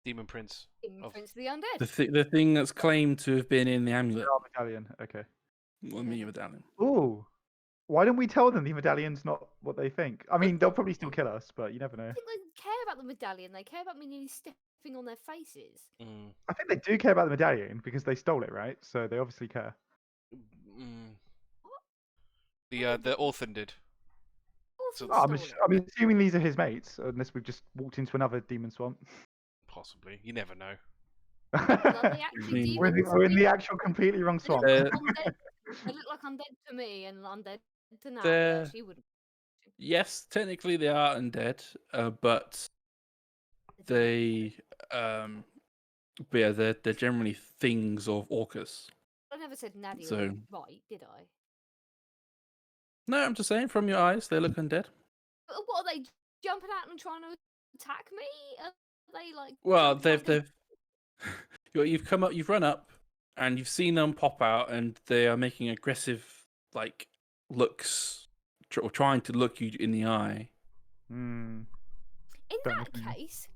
Demon Prince. Of- Prince of the Undead. The thing that's claimed to have been in the amulet. Oh, medallion. Okay. Well, me medallion. Ooh. Why don't we tell them the medallion's not what they think? I mean, they'll probably still kill us, but you never know. I think they care about the medallion. They care about me nearly stepping on their faces. Mm, I think they do care about the medallion because they stole it, right? So they obviously care. mm. The Orphan did. Also Oh, stole it. I'm assuming these are his mates, unless we've just walked into another demon swamp. Possibly. You never know. Are they actually mean- demons? We're in the actual completely wrong They look swamp. like undead. They look like undead to me and undead to Nadia. They're- She wouldn't. Yes, technically they are undead, but they, but yeah, they're generally things of Orcus. I never said Nadia So- was right, did I? No, I'm just saying, from your eyes, they look undead. But what are they jumping out and trying to attack me? Are they like? Well, jumping out they've you've come up, you've run up, and you've seen them pop out, and they are making aggressive like looks, or trying to look you in the eye. Hmm. In Don't that look at me. case,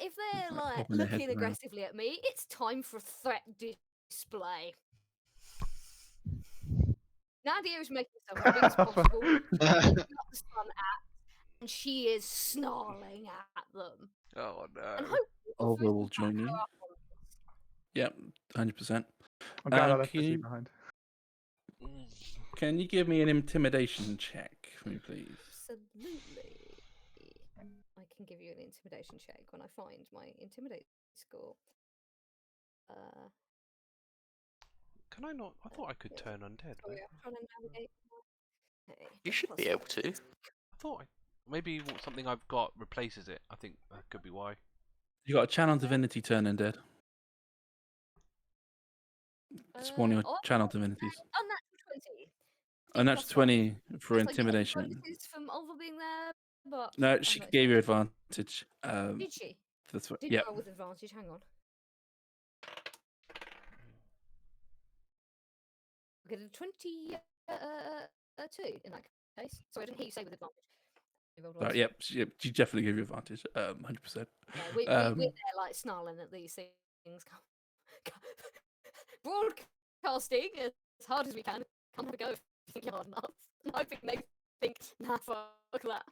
if they're Like, like popping their heads looking around. aggressively at me, it's time for a threat display. Nadia is making herself as big as possible, looking up the sun at, and she is snarling at them. Oh And no. hopefully the Olga first will attack join you. her up on this. Yep, 100%. I'm glad I Um, left can the you- sheep behind. Can you give me an intimidation check for me, please? Absolutely. I can give you an intimidation check when I find my intimidate score. Can I not? I thought I could turn undead. Sorry, no? I'm trying to navigate. Okay, You should be plus able to. I thought maybe something I've got replaces it. I think that could be why. You got a channel divinity turn undead. It's one of your oh, channel divinities. Unnatural 20. A natural plus 20 for Yes, I get intimidation. bonuses from Oliver being there, but No, I'm she not gave sure. you advantage. Did she? That's what. Did Yep. roll with advantage? Hang on. I get a 22 in that case. Sorry, I didn't hear you say with advantage. You rolled Right, once. yep. She definitely gave you advantage. 100%. Yeah, we're Um, there like snarling at these things. Broadcasting as hard as we can. Can't have a go if you think you're hard enough. I think they think, nah, fuck that.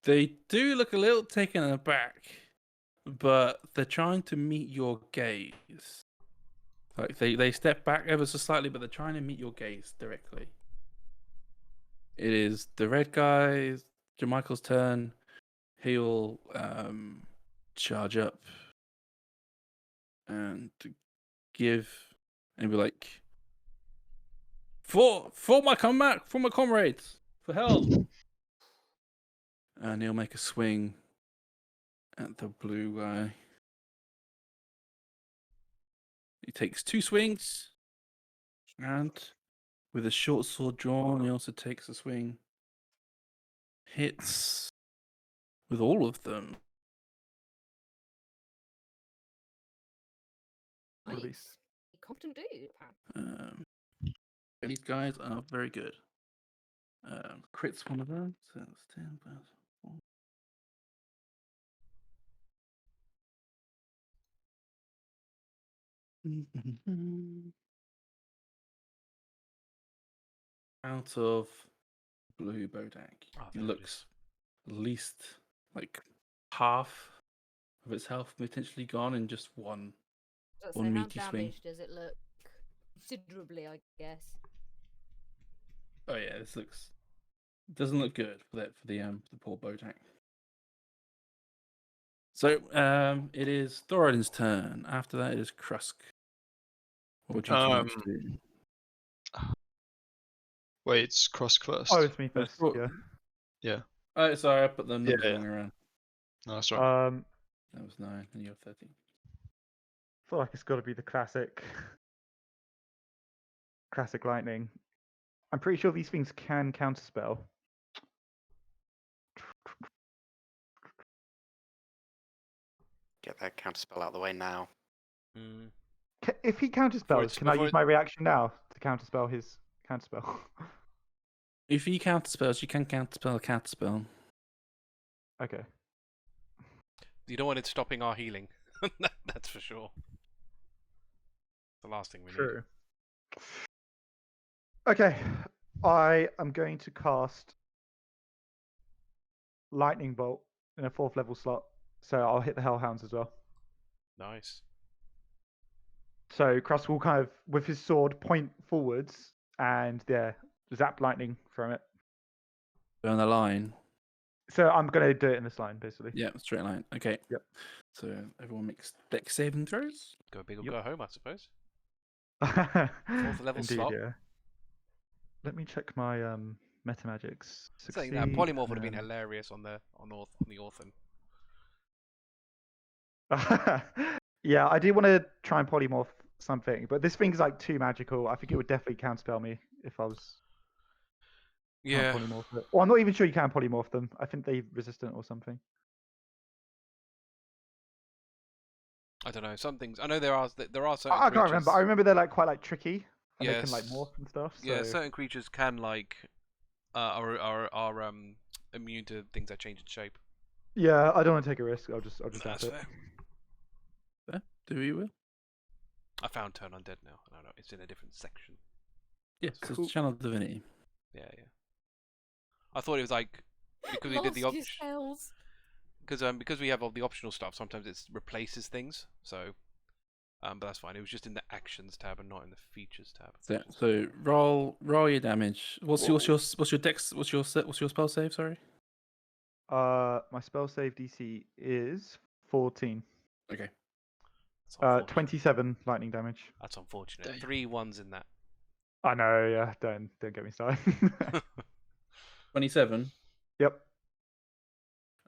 They do look a little taken aback, but they're trying to meet your gaze. Like they step back ever so slightly, but they're trying to meet your gaze directly. It is the red guy, Jermichael's turn. He'll charge up and give and be like, for my comeback, for my comrades, for help. And he'll make a swing at the blue guy. He takes 2 swings, and with a short sword drawn, he also takes a swing. Hits with all of them. What are these? Nice. Competent dude. These guys are very good. Crits one of them, so that's 10 plus 4. Out of blue Bodak, Oh, he there it looks at least like half of its health potentially gone in just one. So One how meaty swing. damaged does it look? Considerably, I guess. Oh yeah, this doesn't look good for the poor Bodak. So it is Thoradin's turn. After that, it is Krusk. What would you two like to do? Wait, it's Krusk first. Oh, it's me That's first. what- Yeah. Yeah. Oh, sorry, I put the numbers yeah. wrong around. No, that's right. That was 9, and you're 13. I feel like it's got to be the classic lightning. I'm pretty sure these things can counterspell. Get that counterspell out of the way now. Mm. If he counterspells, it's- can I before use it- my reaction now to counterspell his counterspell? If he counterspells, you can counterspell a counterspell. Okay. You don't want it stopping our healing. That's for sure. The last thing we need. True. Okay. I am going to cast Lightning Bolt in a 4th level slot. So I'll hit the Hellhounds as well. Nice. So Krusk will kind of, with his sword, point forwards and zap lightning from it. On the line. So I'm going to do it in this line, basically. Yeah, straight line. Okay. Yep. So everyone makes dex saving throws. Go big or Yep. go home, I suppose. 4th level Indeed, slot. yeah. Let me check my meta magics. Saying that polymorph would have been hilarious on the orphan. Yeah, I do want to try and polymorph something, but this thing's like too magical. I think it would definitely counterspell me if I was Yeah. polymorph it. Well, I'm not even sure you can polymorph them. I think they're resistant or something. I don't know. Some things. I know there are certain I can't creatures. remember. I remember they're like quite like tricky, and they can like Yes. morph and stuff. So... Yeah, certain creatures can like are immune to things that change in shape. Yeah, I don't want to take a risk. I'll just That's zap it. fair. There. Do you will? I found Turn Undead now. I don't know. It's in a different section. Yes, Cool. it's Channel Divinity. Yeah. I thought it was like because we did the Lost his option. spells. Because we have all the optional stuff. Sometimes it replaces things. So, but that's fine. It was just in the actions tab and not in the features tab. So roll your damage. What's your dex? What's your spell save? Sorry. My spell save DC is 14. Okay. That's unfortunate. 27 lightning damage. That's unfortunate. Damn. 3 1s in that. I know. Yeah, don't get me started. 27. Yep.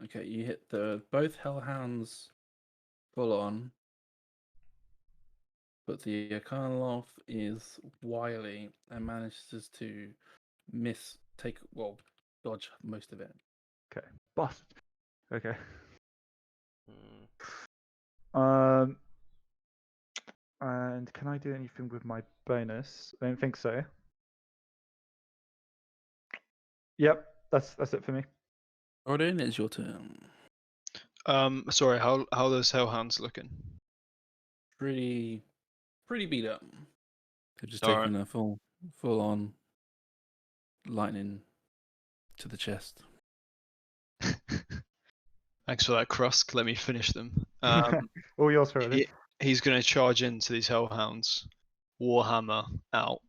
Okay, you hit both Hellhounds full on, but the Karloff is wily and manages to dodge most of it. Okay. Boss. Okay. Hmm. And can I do anything with my bonus? I don't think so. Yep, that's it for me. Thoradin, it's your turn. Sorry, how those Hellhounds looking? Pretty beat up. They've just Alright. taken a full on lightning to the chest. Thanks for that, Krusk. Let me finish them. All yours for it. He's going to charge into these Hellhounds, Warhammer out,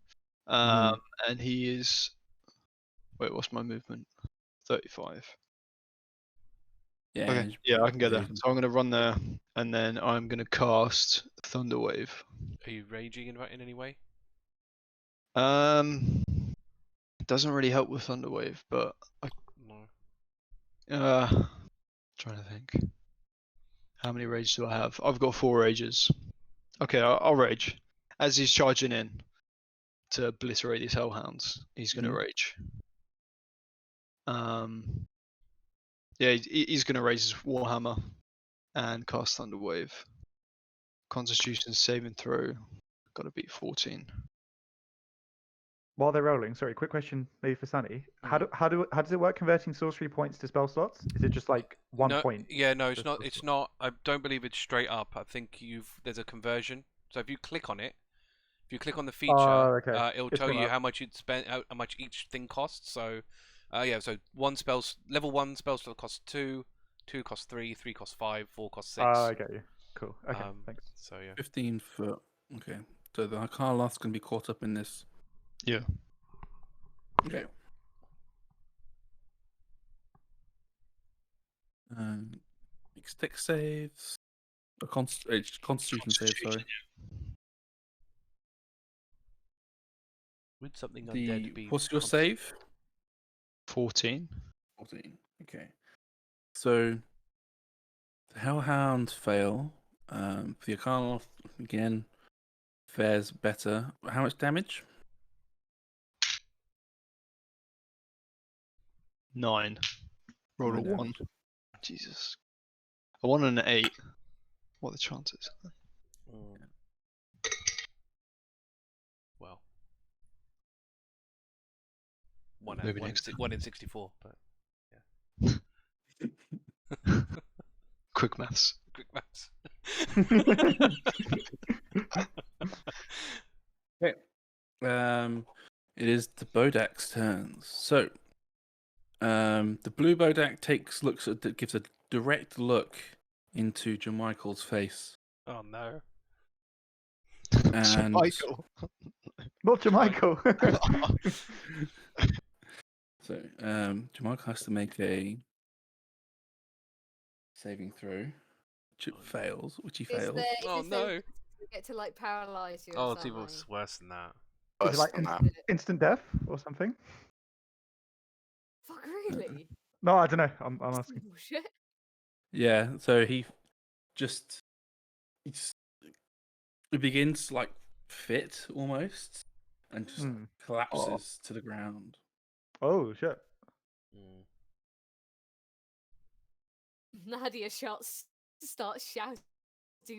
and he is. Wait, what's my movement? 35. Yeah. Okay. Yeah, I can get there. reasonable. So I'm going to run there, and then I'm going to cast Thunderwave. Are you raging in any way? It doesn't really help with Thunderwave, but No. trying to think. How many rage do I have? I've got 4 rages. Okay, I'll rage. As he's charging in to obliterate these Hellhounds, he's going to rage. Yeah, he's going to raise his Warhammer and cast Thunderwave. Constitution saving throw. Got to beat 14. While they're rolling, sorry, quick question maybe for Sunny. How does it work converting sorcery points to spell slots? Is it just like one point? Yeah, no, it's Just not. for It's not. I don't believe it's straight up. I think there's a conversion. So if you click on it, if you click on the feature, okay. it'll It's tell come you up. how much you'd spend, how much each thing costs. So, yeah. So level 1 spell slot costs 2, 2 costs 3, 3 costs 5, 4 costs 6. I get you. Cool. Okay, thanks. So yeah. 15 foot. Okay. So the Karloff's going to be caught up in this. Yeah. Okay. Make stick saves. A constitution save, sorry. Would something undead be? What's your constant? save? 14. 14. Okay. So the Hellhounds fail. The Arcana again fares better. How much damage? 9. Rolled a 9 1. damage. Jesus. A 1 and an 8. What are the chances? Mm. Well, Maybe next time. 1 in 64, but Quick maths. quick maths. Okay. It is the Bodak's turns. So, the blue Bodak gives a direct look into Jermichael's face, Oh no. and Michael. Not Jermichael. so Jermichael has to make a saving throw, which it fails. Which he Is fails. there, Oh is there no. to get to like paralyze you? Oh, or it's even something? worse than that. Is it Worse like than that. instant death or something? Fuck, really? No, I don't know. I'm asking. Bullshit. Yeah. So he begins to, like, fit almost, and just Hmm. collapses to the ground. Oh shit. Mm. Nadia starts shouting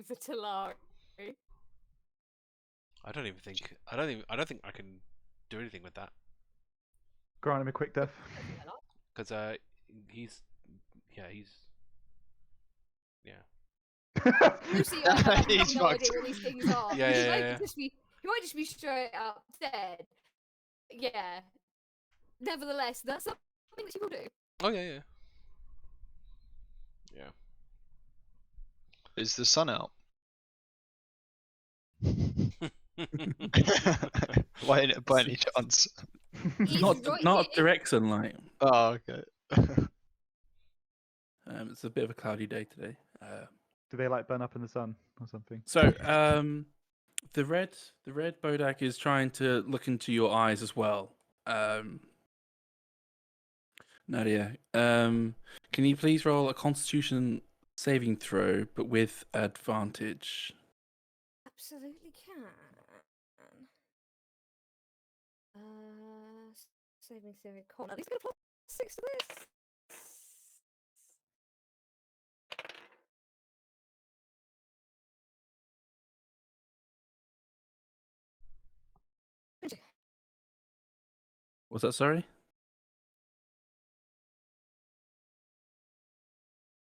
for Talari. I don't think I can do anything with that Grant him a quick death. because he's yeah. Lucy, I have He's no fucked. idea what these things are. Yeah, he yeah, might yeah. just be straight up dead. Yeah. Nevertheless, that's something that you will do. Oh yeah. Yeah. Is the sun out? by any chance? He's Not right not here. direct sunlight. Oh, okay. It's a bit of a cloudy day today. Do they like burn up in the sun or something? So the red Bodak is trying to look into your eyes as well. Nadia, can you please roll a Constitution saving throw, but with advantage? Absolutely can. Saving theory. Con. Are these going to plus 6 to this? Was that sorry?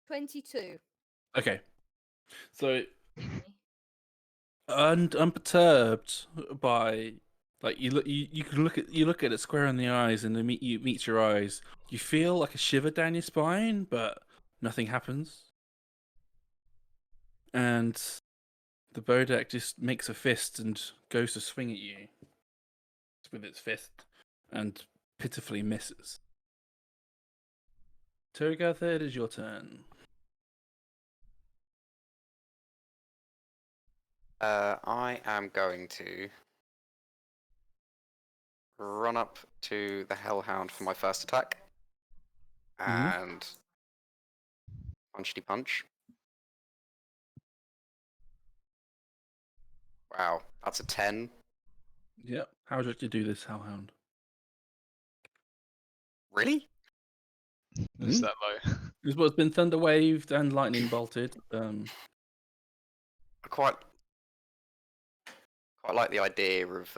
22. Okay. So unperturbed by, like, you can look at it square in the eyes, and you meet your eyes. You feel like a shiver down your spine, but nothing happens. And the Bodak just makes a fist and goes to swing at you with its fist, and pitifully misses. Turygurtha, it is your turn. I am going to run up to the Hellhound for my first attack. And punchy punch. Wow, that's a 10. Yep. How would you like to do this, Hellhound? Really? Is that low? It's what's been thunder waved and lightning bolted. I quite like the idea of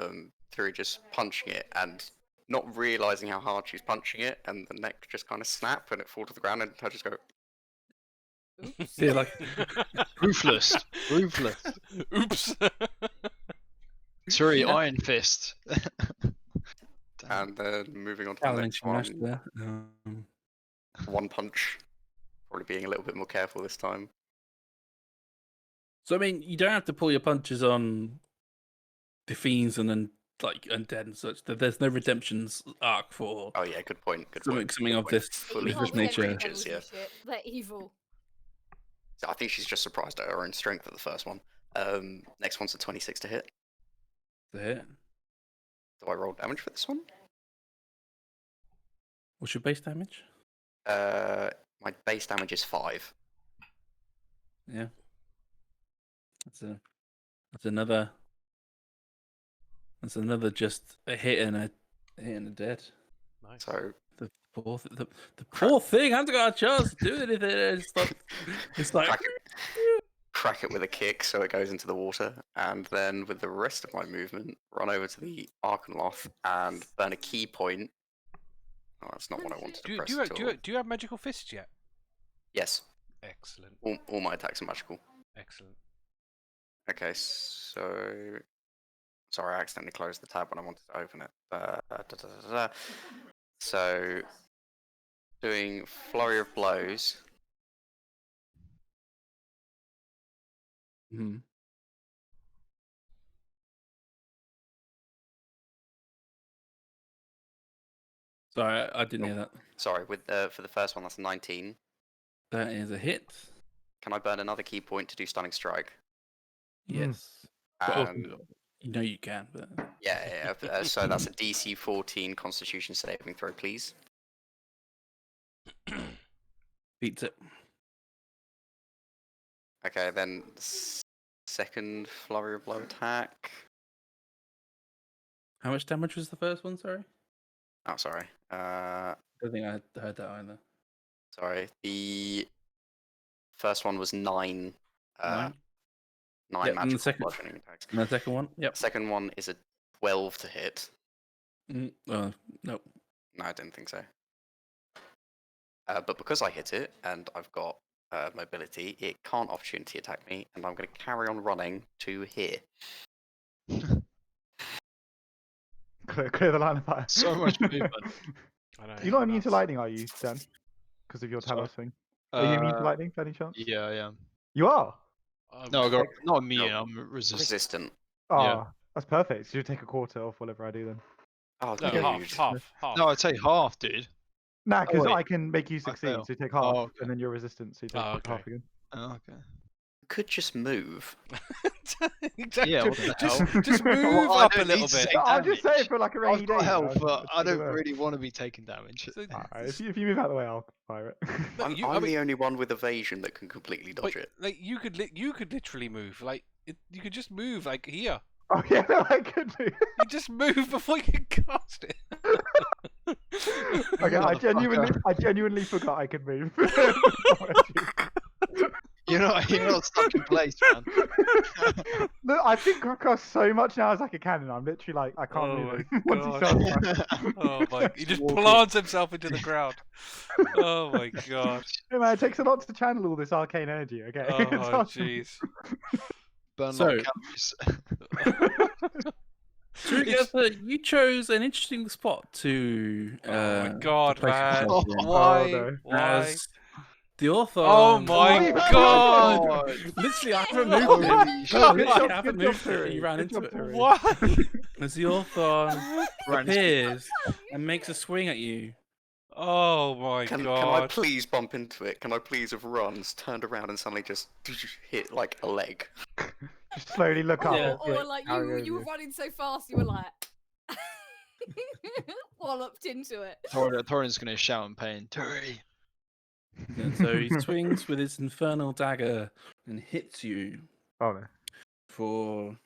Turi just punching it and not realizing how hard she's punching it, and the neck just kind of snap and it fall to the ground, and I just go. Oops. Yeah, like Ruthless. Oops. Sorry, Yeah. Iron Fist. And then moving on to the challenge next mash one, there. one punch. Probably being a little bit more careful this time. So I mean, you don't have to pull your punches on the fiends and then like undead and such. There's no redemptions arc for Oh yeah, good point. Good something point. something good of point. this Fully of this Can't nature. redempt creatures, devils and shit. They're evil. So I think she's just surprised at her own strength at the first one. Next one's a 26 to hit. The hit. Do I roll damage for this one? What's your base damage? My base damage is 5. Yeah. That's another. That's another just a hit and a dead. Nice. So The poor thing hasn't got a chance to do anything. It's like crack it with a kick so it goes into the water, and then with the rest of my movement, run over to the Arcanloth and burn a key point. Oh, that's not what I wanted to press at all. Do you have magical fists yet? Yes, Excellent. all my attacks are magical. Excellent. Okay, so sorry, I accidentally closed the tab when I wanted to open it. So doing flurry of blows. Mhm. Sorry, I didn't hear that. Sorry, with for the first one, that's 19. That is a hit. Can I burn another key point to do stunning strike? Yes. Well, And you know you can, but yeah. So that's a DC 14 Constitution saving throw, please. beats it. Okay, then second flurry of blow attack. How much damage was the first one? Sorry. Oh, sorry. I don't think I heard that either. Sorry. The first one was 9. 9. 9 Yep, and the magical second- bludgeoning attacks. And the second one? Yep. Second one is a 12 to hit. No. No, I didn't think so. But because I hit it and I've got mobility, it can't opportunity attack me, and I'm going to carry on running to here. Clear the line of fire. So much movement. I know. You're not immune to nuts. lightning, are you, Dan? Because of your Sorry? Talos thing. Are you immune to Uh, lightning, by any chance? Yeah, I am. You are? No, I got Like- not immune. No. I'm resistant. Resistant. Oh, Yeah. that's perfect. So you take a quarter off whatever I do then. Oh, No, Okay. dude. half. No, I'd say half, dude. Nah, because wait. I can make you succeed, fail. so you take half, Oh, okay. and then you're resistant, so you take Oh, okay. half again. Oh, okay. Could just move. Exactly. Yeah, what the just, hell? just move Well, I up a don't little need to bit. take I'll just say it damage. for like a rainy I've day. got you know, health, but I don't know. really want to be taking damage. So- Alright, if you move out of the way, I'll fire it. No, I'm, you- I'm I mean- the only one with evasion that can completely dodge Wait, it. like you could literally move. Like you could just move like here. Oh yeah, no, I could do. You just move before you can cast it. Okay, I Motherfucker. genuinely forgot I could move. You're not stuck in place, man. Look, I think across so much now as like a cannon. I'm literally like I can't Oh move my it. Once he God. starts, Oh my! He just Walking. plants himself into the ground. Oh my god! yeah, man, it takes a lot to channel all this arcane energy. Okay. It's Oh hard to- jeez! Burn So- a lot of calories. Turygurtha, you chose an interesting spot to. Oh my to god, place man! yourself in. Why? no. Why? As the author. Oh my you have god! God. Literally, I haven't moved Holy it. shit. Literally, job, I haven't good job, moved it. and You Turi. ran Good into job, it. Turi. What? As the author Ran into- appears and makes a swing at you. Oh my Can I god! please bump into it? Can I please have runs, turned around, and suddenly just hit like a leg? Just slowly look up. Yeah. and see Or it like carrying over you were running so fast, you were like walloped into it. Thoradin's gonna shout in pain. Turi. And so he swings with his infernal dagger and hits you Oh no. for.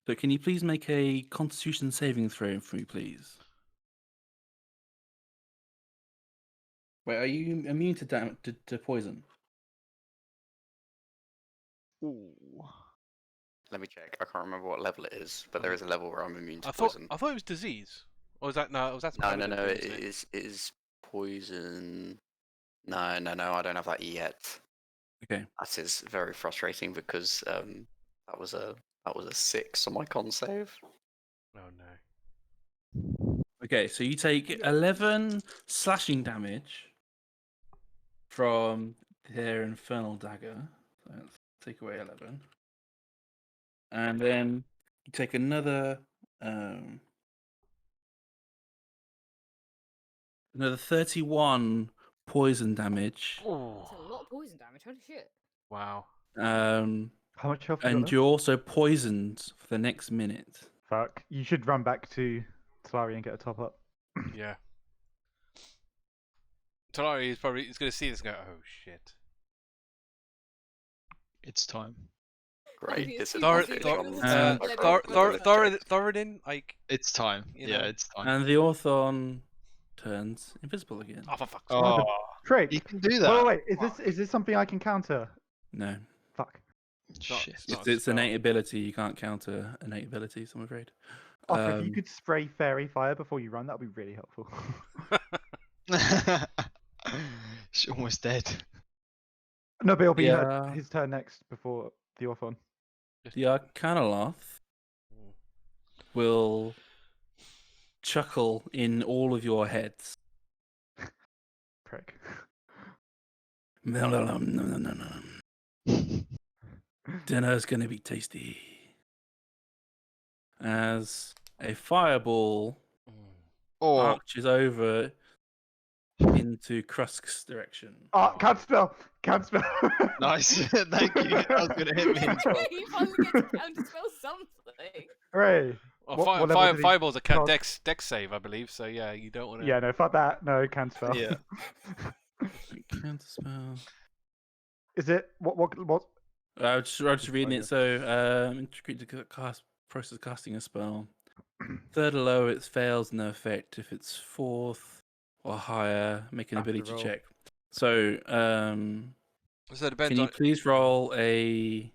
So can you please make a Constitution saving throw for me, please? Wait, are you immune to poison? Ooh. Let me check. I can't remember what level it is, but there is a level where I'm immune to I thought poison. it was disease. Or was that no? Was that No, it is poison. No, I don't have that yet. Okay. That is very frustrating because that was a 6 on my con save. Oh no! Okay, so you take 11 slashing damage from their infernal dagger. So let's take away 11. And then you take another 31 poison damage. Oh That's a lot of poison damage. Holy shit. wow! How much health? you got And left? you're also poisoned for the next minute. Fuck. You should run back to Talari and get a top up. Yeah. Talari is probably going to see this and go, oh shit. It's time. Great. Maybe This a is few my more pitch people on will Uh, see Thor- Thor- Thor- Thoradin, like, It's time. You Yeah, know. it's time. And the Orthon turns invisible again. oh, for fuck's sake. Oh, Craig. you can do that. Wait. Is this something I can counter? No. Fuck. not- Shit. it's not- It's a innate spell. ability. You can't counter innate abilities, I'm afraid. If you could spray fairy fire before you run, that would be really helpful. She's almost dead. No, but it'll be Yeah. his turn next before the Orthon. The Arcanoloth Mm. will chuckle in all of your heads. Prick. Nom, nom, nom, nom, nom, nom. Dinner's gonna be tasty. As a fireball Mm. Oh, arches over into Krusk's direction. Can't spell. Can't spell. nice. Thank you. That was going to hit me as well. you finally get to counterspell something. Hooray. Well, What level did he fireball's a cast? dex save, I believe. So yeah, you don't want to. Yeah, no, fuck that. No, can't spell. Yeah. Counterspell. Is it what? I'm just reading Fine, it. So, integrate to cast process of casting a spell. Third or lower, it fails no effect. If it's fourth or higher, make an Have to ability roll. check. So, So it depends can you on. please roll an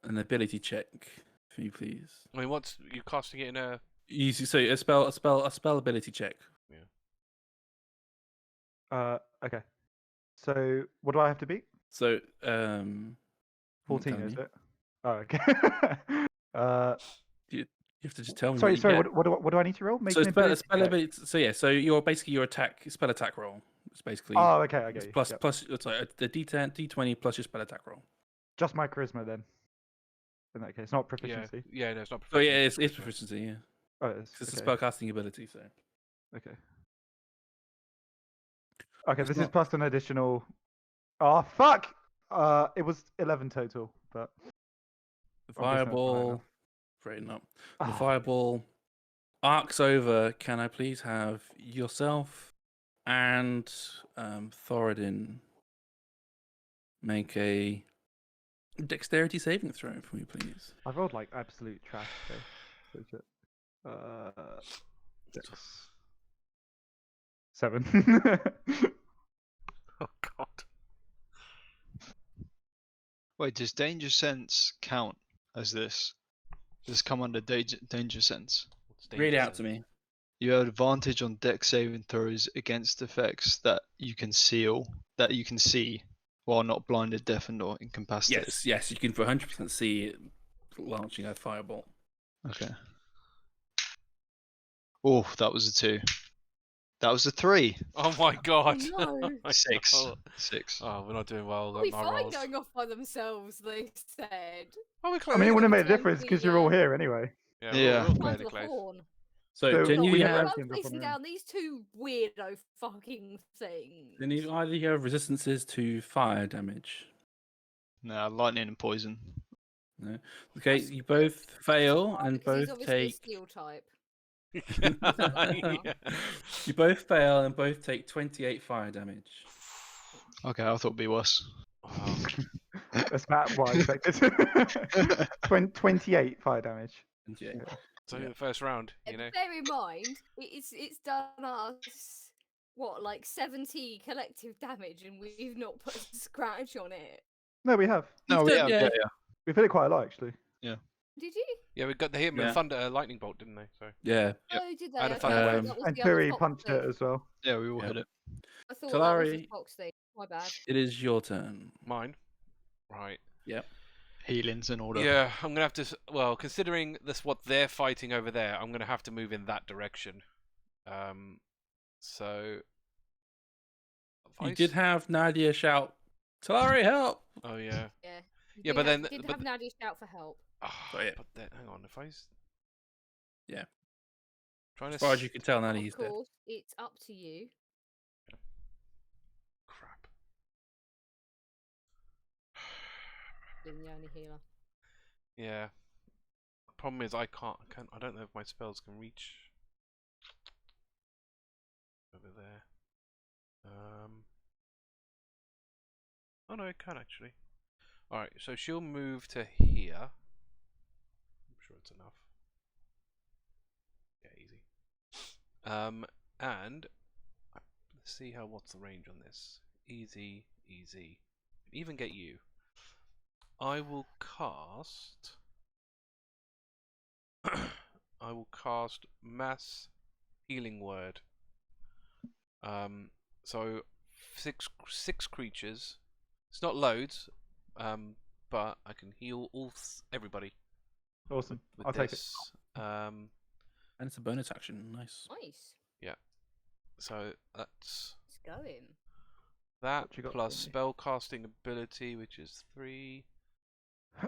ability check for me, please? I mean, what's you casting it in a? Easy. So a spell ability check. Okay. So what do I have to beat? So, 14, telling is me. it? Oh, okay. You have to just tell me. Sorry. what you get. What do I need to roll? Make So an spell ability check. ability. So yeah. So your attack spell attack roll. It's basically. Oh, okay. I it's get you. plus Yep. plus. It's like the D10, D20 plus your spell attack roll. Just my charisma then. In that case, not Yeah, proficiency. yeah, no, it's not. Oh yeah, proficiency, it's charisma. proficiency. Yeah, Oh, it is. 'cause it's a Okay. spellcasting ability. So Okay. Okay, It's this is not- plus an additional. Oh fuck! It was 11 total, but the Obviously that's not high fireball. enough. Straighten up. The Ah. fireball arcs over. Can I please have yourself and Thoradin make a dexterity saving throw for me, please? I rolled like absolute trash. So is it? Dex. 7. Oh god. Wait, does danger sense count as this? Does this come under danger sense? What's Read it danger out to sense? me. You have advantage on dex saving throws against effects that you can see while not blinded, deafened, or incapacitated. Yes, you can for 100% see it launching a fireball. Okay. Oh, that was a 2. That was a 3. Oh my god. no. Oh my 6. God. 6. Oh, we're not doing well They'll on be our fine rolls. going off by themselves, they said. Oh, we're I close. mean, it We're wouldn't have gonna made a turn difference the, because you're all here anyway. Yeah, Yeah. we're Time fairly for the close. horn. So So can we you have- have? I'm Seems like facing one down these two weirdo fucking things. Then you either have resistances to fire damage. Nah, lightning and poison. No. Okay, That's you both fail Right, and because he's both obviously a take. steel type. Yeah. You both fail and both take 28 fire damage. Okay, I thought it'd be worse. Wow. That's not what I expected. 28 fire damage. 28. So Yeah. the first round, you know. Bear in mind, it's done us what, like 70 collective damage, and we've not put a scratch on it. No, we have. No, Still- yeah, yeah. yeah. We've hit it quite a lot actually. Did you? Yeah, we got they hit him with Yeah. a thunder lightning bolt, didn't they? So Yeah. Yep. Oh, did they? And a Okay, thunder I thought wave. that was And the other Fury fox punched thing. it as well. Yeah, we all Yeah. hit it. I thought that was Talari. the fox thing. My bad. It is your turn. mine. Right. Healings in order. Yeah, I'm gonna have to. Well, considering this, what they're fighting over there, I'm gonna have to move in that direction. So. You did have Nadia shout, "Talari, help!" Oh yeah. Yeah. You Yeah, did but have- then- did but have Nadia shout for help. Oh, yeah. But then, hang on, if I. Yeah. Trying As to. far as you can tell, Of Nadia's dead. course, it's up to you. Crap. being the only healer. Yeah. Problem is, I don't know if my spells can reach over there. Oh no, it can actually. All right, so she'll move to here. I'm sure it's enough. Yeah, easy. And let's see what's the range on this. Easy, easy. Even get you. I will cast. I will cast Mass Healing Word. So six creatures. It's not loads, but I can heal everybody. Awesome. With I'll take it. this. And it's a bonus action. Nice. Nice. So that's Let's go in. that What you got plus for me? spellcasting ability, which is 3.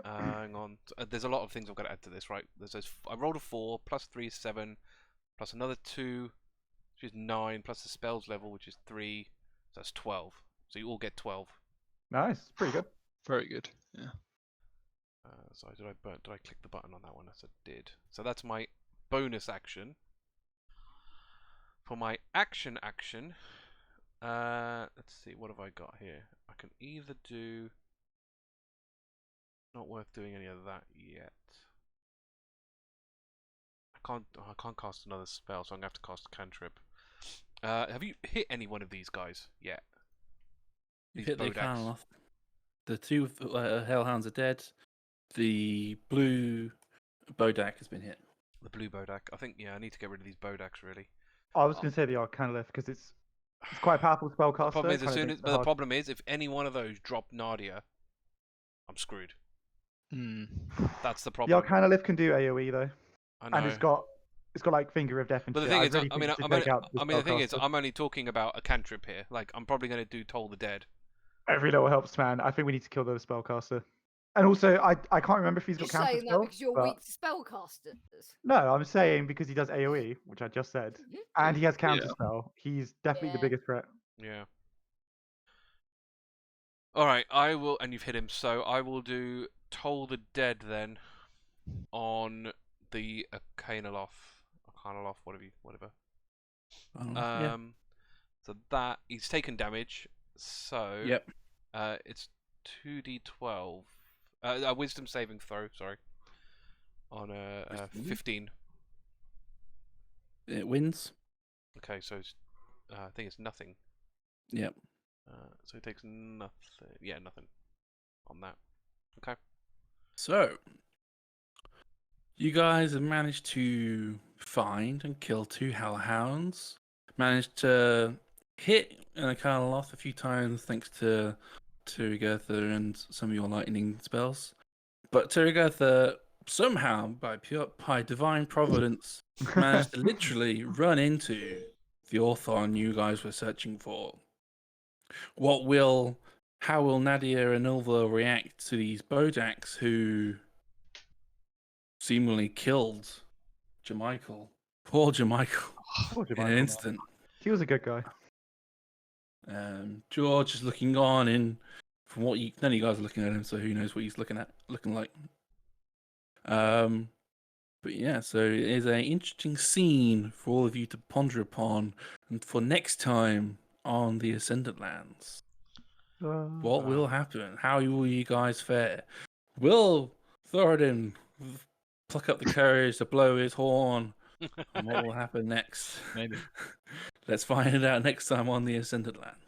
Hang on. There's a lot of things I've got to add to this, right? I rolled a 4, plus 3 is 7, plus another 2, which is 9, plus the spells level, which is 3, so that's 12. So you all get 12. Nice. Pretty good. Very good. Yeah. Sorry, did I click the button on that one? Yes, I did. So that's my bonus action. For my action, let's see, what have I got here? I can either do. Not worth doing any of that yet. I can't cast another spell, so I'm gonna have to cast a cantrip. Have you hit any one of these guys yet? You These hit the Bodaks. Arcanoth. The 2 Hellhounds are dead. The blue Bodak has been hit. The blue Bodak. I think I need to get rid of these Bodaks really. I was going to say the Arcanolith because it's quite a powerful spellcaster. The problem is, kinda makes it the hard. problem is, if any one of those drop Nadia, I'm screwed. That's the The problem. Arcanolith can do AoE though, I know. and it's got like Finger of Death and But the shit. thing I is, really I mean, think you should take out the the thing is, spellcaster. I'm only talking about a cantrip here. Like, I'm probably going to do Toll the Dead. Every little helps, man. I think we need to kill the spellcaster. And also, I can't remember if he's got You're counter saying that spell. because you're but... weak to spellcasters. No, I'm saying because he does AoE, which I just said, and he has counter spell. He's definitely the Yeah. biggest threat. Yeah. Alright, I will, and you've hit him, so I will do Toll the Dead then on the Arcanaloth, whatever. Yeah. So that, he's taken damage, so Yep. it's 2d12. A wisdom saving throw, sorry. On a Wisdom. 15. It wins. Okay, so it's, I think it's nothing. Yep. So it takes nothing. Yeah, nothing on that. Okay. So, you guys have managed to find and kill 2 Hellhounds. Managed to hit an Arcanoth a few times thanks to Turygurtha and some of your lightning spells. But Turygurtha somehow, by divine providence, managed to literally run into the Orthon you guys were searching for. How will Nadia and Ulva react to these Bodaks who seemingly killed Jermichael? Poor Jermichael. Poor In Jermichael, an man. instant. He was a good guy. George is looking on, and from what none of you guys are looking at him, so who knows what he's looking like. But yeah, so it is an interesting scene for all of you to ponder upon, and for next time on the Ascendant lands. What will happen? How will you guys fare? Will Thoradin pluck up the courage to blow his horn? And what will happen next? Maybe. Let's find it out next time on the Ascendant lands.